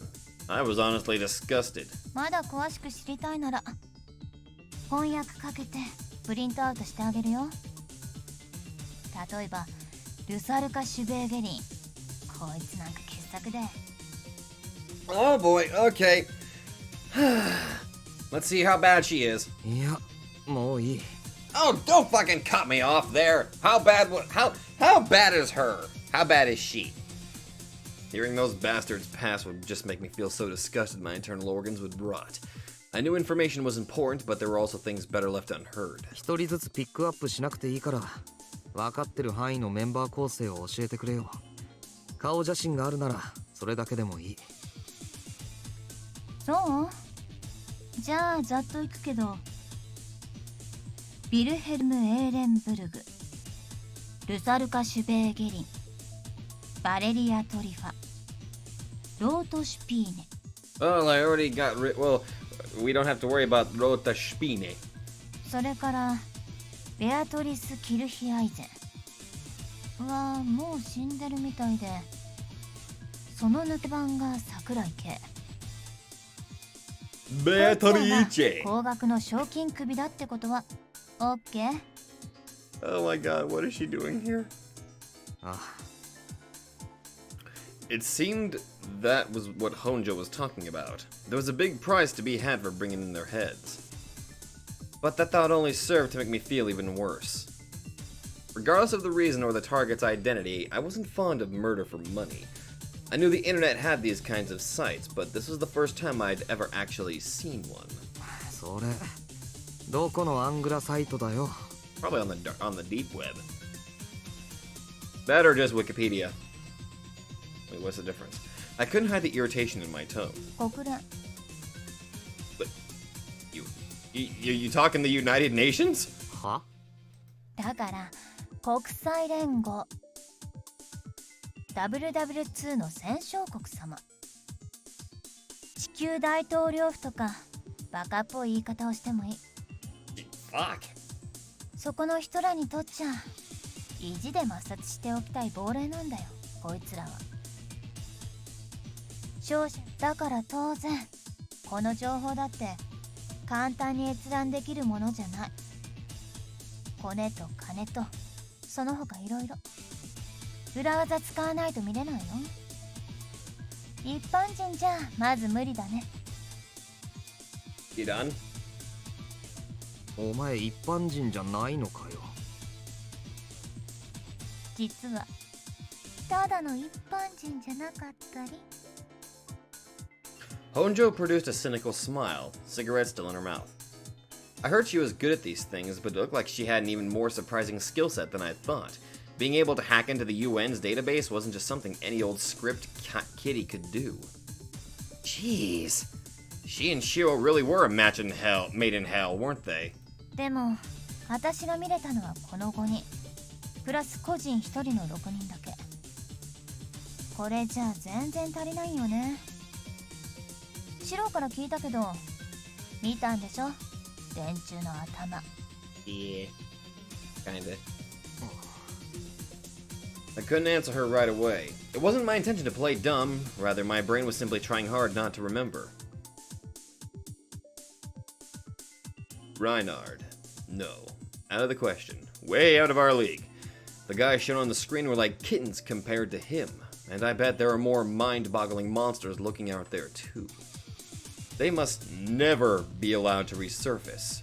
I was honestly disgusted. まだ詳しく知りたいなら、翻訳かけてプリントアウトしてあげるよ。例えば、ルサルカ・シュベーゲリン。こいつなんか傑作で。Oh boy, okay. Let's see how bad she is. いや、もういい。Oh, don't fucking cut me off there. How bad is her? How bad is she? Hearing those bastards pass would just make me feel so disgusted my internal organs would rot. I knew information was important, but there were also things better left unheard. 一人ずつピックアップしなくていいから、分かってる範囲のメンバー構成を教えてくれよ。顔写真があるならそれだけでもいい。そう？じゃあざっといくけど、ビルヘルム・エーレンブルグ、ルザルカ・シュベーゲリン、バレリア・トリファ、ロート・シュピーネ。 Well, I already got well, we don't have to worry about Rota Spine. それからベアトリス・キルヒアイゼンはもう死んでるみたいで、その抜け番が桜井圭。Beatrice! 高額の賞金首だってことは OK? Oh my god, what is she doing here? ああ。It seemed that was what Honjo was talking about. There was a big price to be had for bringing in their heads. But that thought only served to make me feel even worse. Regardless of the reason or the target's identity, I wasn't fond of murder for money. I knew the internet had these kinds of sites, but this was the first time I'd ever actually seen one. それどこのアングラサイトだよ。 Probably on the deep web. That or just Wikipedia. Wait, what's the difference? I couldn't hide the irritation in my tone. 国連 But you talking the United Nations? は？だから国際連合 WW2 の戦勝国様。地球大統領府とかバカっぽい言い方をしてもいい。 Fuck. そこの人らにとっちゃ意地で抹殺しておきたい亡霊なんだよ、こいつらは。勝者だから当然この情報だって簡単に閲覧できるものじゃない。コネと金とその他いろいろ裏技使わないと見れないよ。一般人じゃまず無理だね。 You done? お前一般人じゃないのかよ。実はただの一般人じゃなかったり。 Honjo produced a cynical smile, cigarette still in her mouth. I heard she was good at these things, but it looked like she had an even more surprising skill set than I thought. Being able to hack into the UN's database wasn't just something any old script kitty could do. Jeez. She and Shirou really were a match in hell, made in hell, weren't they? でも私が見れたのはこの5人プラス個人1人の6人だけ。これじゃ全然足りないよね。シロから聞いたけど見たんでしょ、電柱の頭。 Yeah. Kinda. I couldn't answer her right away. It wasn't my intention to play dumb, rather my brain was simply trying hard not to remember. Reinhard. No. Out of the question. Way out of our league. The guys shown on the screen were like kittens compared to him, and I bet there are more mind-boggling monsters looking out there too. They must never be allowed to resurface.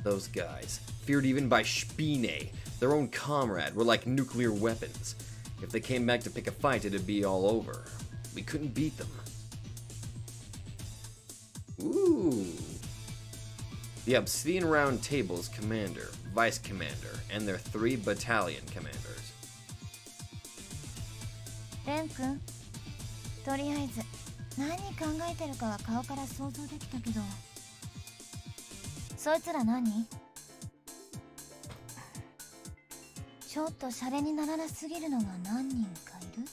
Those guys, feared even by Spine, their own comrade, were like nuclear weapons. If they came back to pick a fight, it'd be all over. We couldn't beat them. Ooh. The Obsidian Round Table's commander, vice commander, and their 3 battalion commanders. レン君、とりあえず何考えてるかは顔から想像できたけど、そいつら何？ちょっとシャレにならなすぎるのが何人かいる？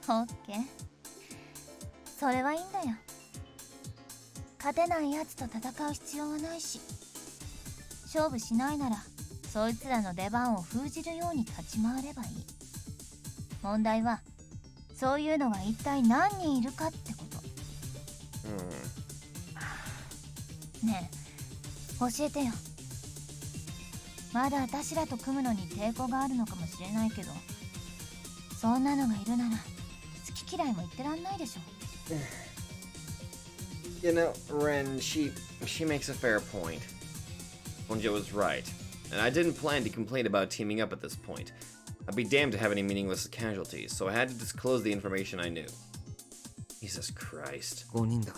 オッケー、それはいいんだよ。勝てないやつと戦う必要はないし、勝負しないならそいつらの出番を封じるように立ち回ればいい。問題はそういうのが一体何人いるかってこと。ねえ、教えてよ。まだ私らと組むのに抵抗があるのかもしれないけど、そんなのがいるなら好き嫌いも言ってらんないでしょ。You know, Ren, she makes a fair point. Honjo was right, and I didn't plan to complain about teaming up at this point. I'd be damned to have any meaningless casualties, so I had to disclose the information I knew. Jesus Christ. 5人だ。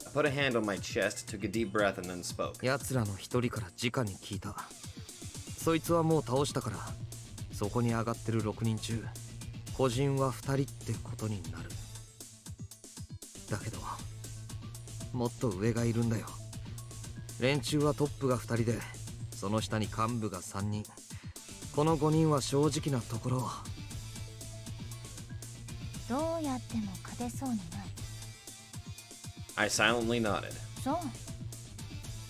I put a hand on my chest, took a deep breath, and then spoke. 奴らの一人から直に聞いた。そいつはもう倒したから、そこに上がってる6人中、個人は2人ってことになる。だけど、もっと上がいるんだよ。連中はトップが2人で、その下に幹部が3人。この5人は正直なところ。どうやっても勝てそうにない。 I silently nodded. そう。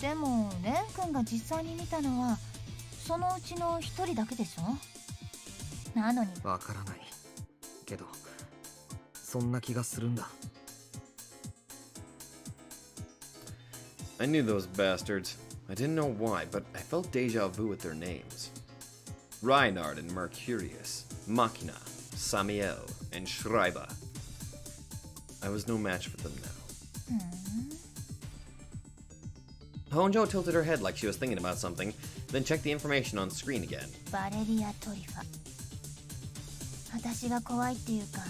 でもレン君が実際に見たのはそのうちの一人だけでしょ。なのにわからないけど、そんな気がするんだ。 I knew those bastards. I didn't know why, but I felt deja vu with their names. Reinhard and Mercurius, Machina, Samiel, and Schreiber. I was no match for them now. Honjo tilted her head like she was thinking about something, then checked the information on screen again. バレリア・トリファ。私が怖いっていうか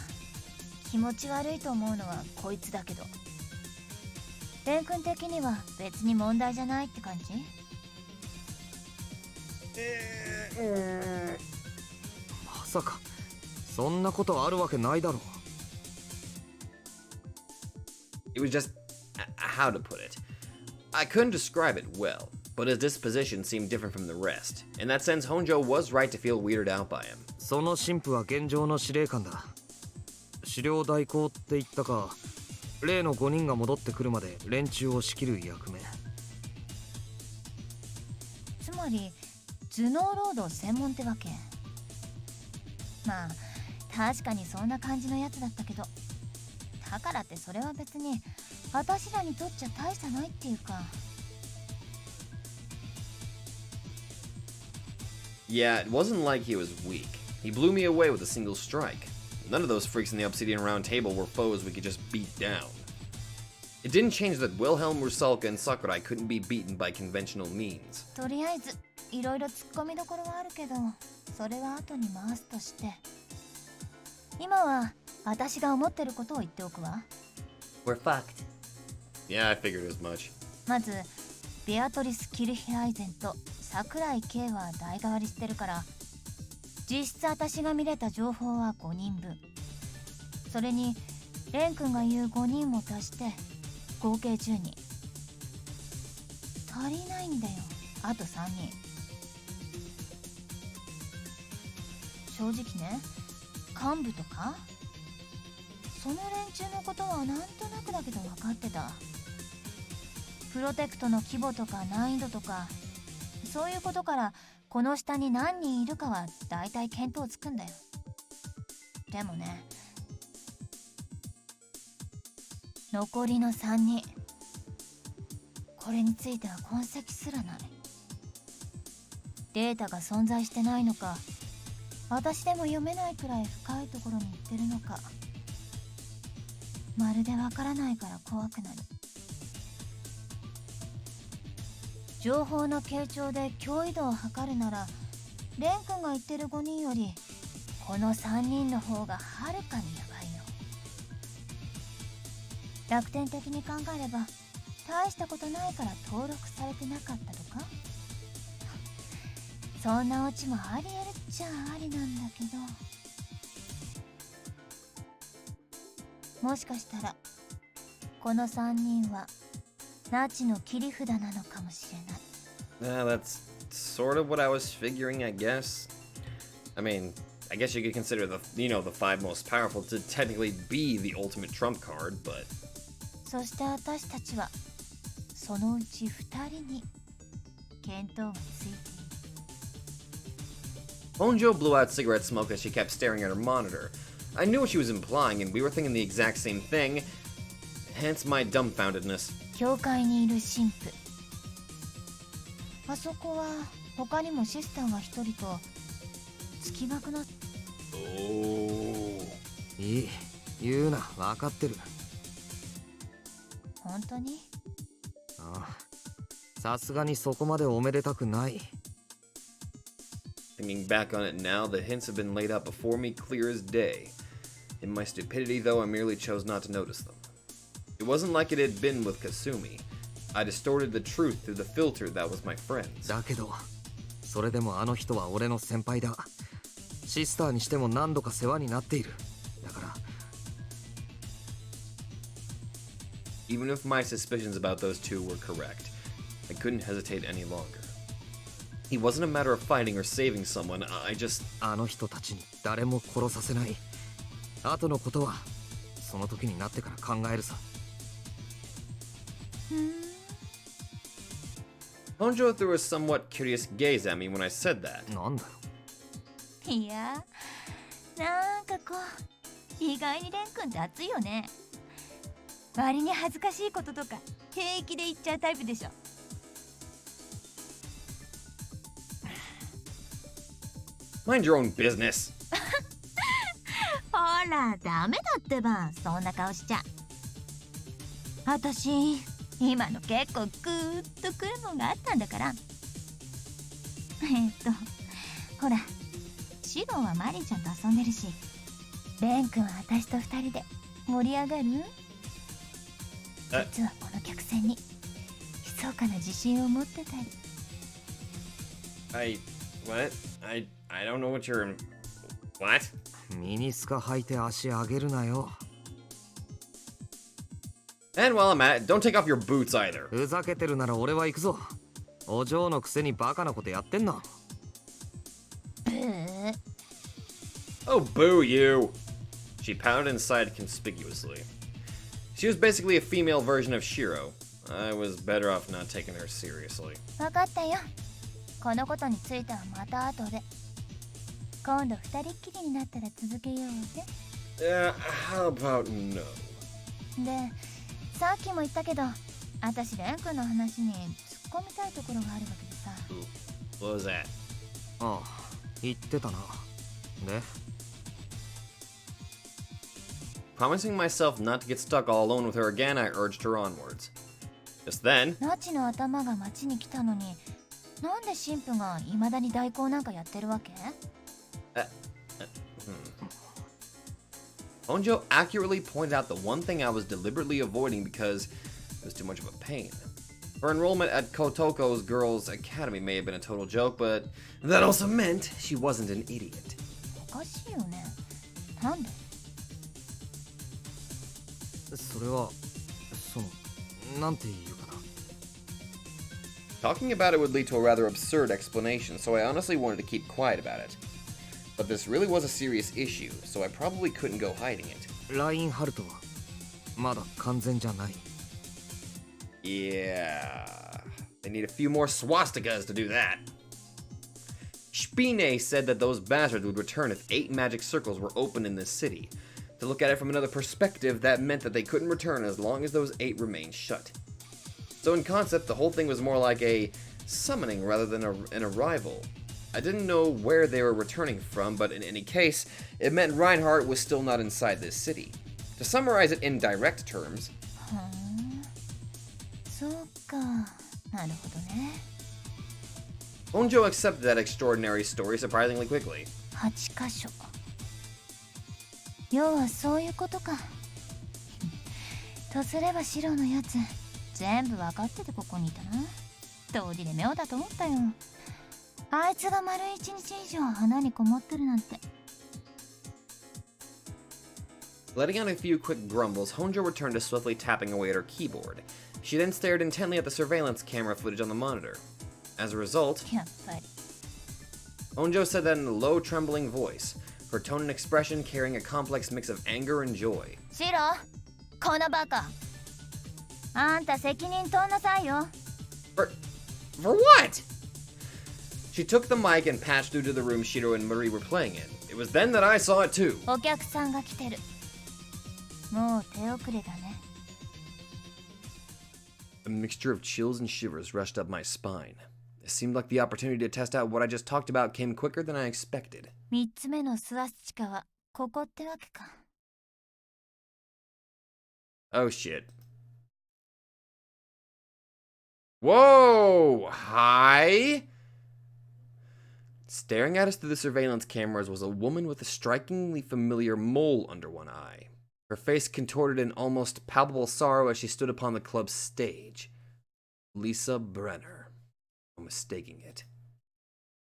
気持ち悪いと思うのはこいつだけど、レン君的には別に問題じゃないって感じ？まさかそんなことあるわけないだろう。 It was just... how to put it? I couldn't describe it well, but his disposition seemed different from the rest. In that sense, Honjo was right to feel weirded out by him. その神父は現状の司令官だ。狩猟代行って言ったか、例の5人が戻ってくるまで連中を仕切る役目。つまり頭脳労働専門ってわけ。まあ確かにそんな感じのやつだったけど、だからってそれは別に私らにとっちゃ大差ないっていうか。 Yeah, it wasn't like he was weak. He blew me away with a single strike. None of those freaks in the Obsidian Round Table were foes we could just beat down. It didn't change that Wilhelm, Rusalka, and Sakurai couldn't be beaten by conventional means. とりあえずいろいろ突っ込みどころはあるけど、それは後に回すとして、今は私が思ってることを言っておくわ。 We're fucked. Yeah, I figured as much. まずベアトリス・キルヒアイゼンと桜井圭は代替わりしてるから、実質私が見れた情報は5人分。それにレン君が言う5人も足して合計10人。足りないんだよ、あと3人。正直ね、幹部とかその連中のことはなんとなくだけど分かってた。プロテクトの規模とか難易度とか、そういうことからこの下に何人いるかはだいたい見当つくんだよ。でもね、残りの3人、これについては痕跡すらない。データが存在してないのか、私でも読めないくらい深いところに行ってるのか、まるでわからないから怖くなる。情報の傾聴で脅威度を測るなら、レン君が言ってる5人よりこの3人の方がはるかにやばいよ。楽天的に考えれば大したことないから登録されてなかったとか、そんなオチもありえるっちゃありなんだけど、もしかしたらこの3人はナチの切り札なのかもしれない。 That's sort of what I was figuring, I guess. I mean, I guess you could consider the, the 5 most powerful to technically be the ultimate trump card, but... そして私たちはそのうち2人に見当がついている。 Honjo blew out cigarette smoke as she kept staring at her monitor. I knew what she was implying, and we were thinking the exact same thing, hence my dumbfoundedness. 教会にいる神父、あそこは他にもシスターが1人と月額の。いい、言うな、分かってる。本当に？ああ、さすがにそこまでおめでたくない。Thinking back on it now, the hints have been laid out before me clear as day. In my stupidity, though, I merely chose not to notice them. It wasn't like it had been with Kasumi. I distorted the truth through the filter that was my friends. だけど、それでもあの人は俺の先輩だ。シスターにしても何度か世話になっている。だから。Even if my suspicions about those two were correct, I couldn't hesitate any longer. It wasn't a matter of fighting or saving someone, I just... あの人たちに誰も殺させない。後のことは、その時になってから考えるさ。Honjo threw a somewhat curious gaze at me when I said that. なんだよ。いや、なんかこう意外にレン君って熱いよね。割に恥ずかしいこととか平気で言っちゃうタイプでしょ。Mind your own business. ほら、ダメだってば、そんな顔しちゃ。私、今の結構グーッとくるもんがあったんだから。ほら、シロはマリンちゃんと遊んでるし、レン君は私と二人で盛り上がる？実はこの客船に密かな自信を持ってたり。What? I don't know what you're... What? ミニスカ履いて足上げるなよ。And while I'm at it, don't take off your boots either. ふざけてるなら俺は行くぞ。お嬢のくせにバカなことやってんな。Oh, boo you! She pouted and sighed conspicuously. She was basically a female version of Shirou. I was better off not taking her seriously. 分かったよ。このことについてはまた後で。今度二人っきりになったら続けようぜ。How about no? で、さっきも言ったけど、私レン君の話に突っ込みたいところがあるわけでさ。What was that? ああ、言ってたな。で Promising myself not to get stuck all alone with her again, I urged her onwards. Just then, ナチの頭が町に来たのに、なんで神父が未だに代行なんかやってるわけHonjo accurately pointed out the one thing I was deliberately avoiding because it was too much of a pain. Her enrollment at Kotoko's Girls' Academy may have been a total joke, but that also meant she wasn't an idiot. おかしいよね。なんで？それは、なんていうかな。Talking about it would lead to a rather absurd explanation, so I honestly wanted to keep quiet about it. But this really was a serious issue, so I probably couldn't go hiding it. ラインハルトは、まだ完全じゃない。Yeah, they need a few more swastikas to do that. Spine said that those bastards would return if 8 magic circles were open in this city. To look at it from another perspective, that meant that they couldn't return as long as those 8 remained shut. So in concept, the whole thing was more like a summoning rather than an arrival. I didn't know where they were returning from, but in any case, it meant Reinhardt was still not inside this city. To summarize it in direct terms, そうか、なるほどね。Honjo accepted that extraordinary story surprisingly quickly. 8箇所。要はそういうことか。とすればシロのやつ、全部分かっててここにいたな。通りで妙だと思ったよ。あいつが丸1日以上穴にこもってるなんて。Letting out a few quick grumbles, Honjo returned to swiftly tapping away at her keyboard. She then stared intently at the surveillance camera footage on the monitor. As a result, やっぱり。Honjo said that in a low, trembling voice, her tone and expression carrying a complex mix of anger and joy. シロ、このバカ。あんた責任取んなさいよ。For what? She took the mic and patched through to the room Shirou and Marie were playing in. It was then that I saw it too. お客さんが来てる。もう手遅れだね。A mixture of chills and shivers rushed up my spine. It seemed like the opportunity to test out what I just talked about came quicker than I expected. 3つ目のスワスチカはここってわけか。Oh shit. Whoa! Hi? Staring at us through the surveillance cameras was a woman with a strikingly familiar mole under one eye. Her face contorted in almost palpable sorrow as she stood upon the club's stage. Lisa Brenner. No mistaking it.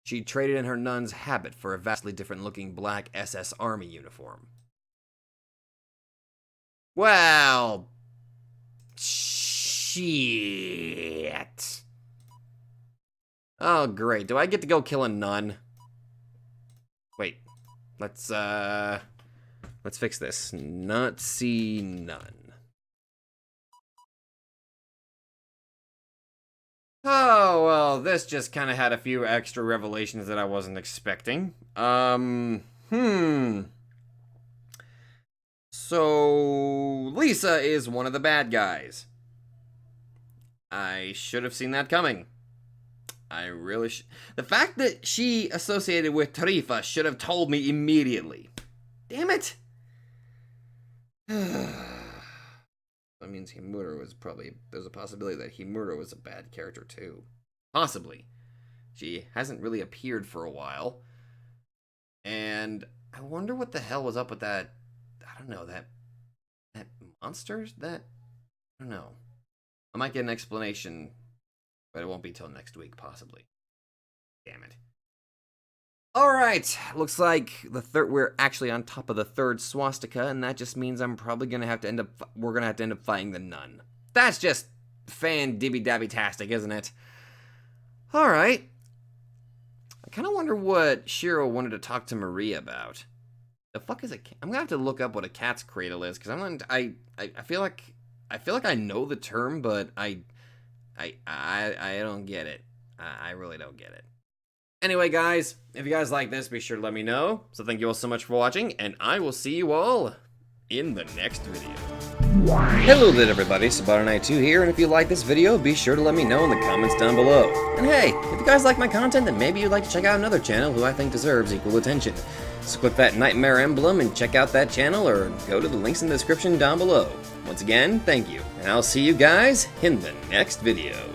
She traded in her nun's habit for a vastly different-looking black SS Army uniform. Well... shit. Oh, great. Do I get to go kill a nun? Wait. Let's fix this. Not see nun. Oh, well, this just kind of had a few extra revelations that I wasn't expecting. So, Lisa is one of the bad guys. I should have seen that coming. I really should. The fact that she associated with Tarifa should have told me immediately. Damn it! That means Himura was probably... There's a possibility that Himura was a bad character too. Possibly. She hasn't really appeared for a while. And I wonder what the hell was up with that... I don't know, that monster? I don't know. I might get an explanation, but it won't be till next week, possibly. Damn it. Alright, looks like we're actually on top of the third swastika, and that just means we're gonna have to end up fighting the nun. That's just fan-dibby-dabby-tastic, isn't it? Alright. I kinda wonder what Shirou wanted to talk to Maria about. The fuck is a cat? I'm gonna have to look up what a cat's cradle is, because I feel like I know the term, but I don't get it. I really don't get it. Anyway, guys, if you guys like this, be sure to let me know. So thank you all so much for watching, and I will see you all in the next video. Hello there, everybody. Sabato92 here, and if you like this video, be sure to let me know in the comments down below. And hey, if you guys like my content, then maybe you'd like to check out another channel who I think deserves equal attention. So click that nightmare emblem and check out that channel, or go to the links in the description down below. Once again, thank you, and I'll see you guys in the next video.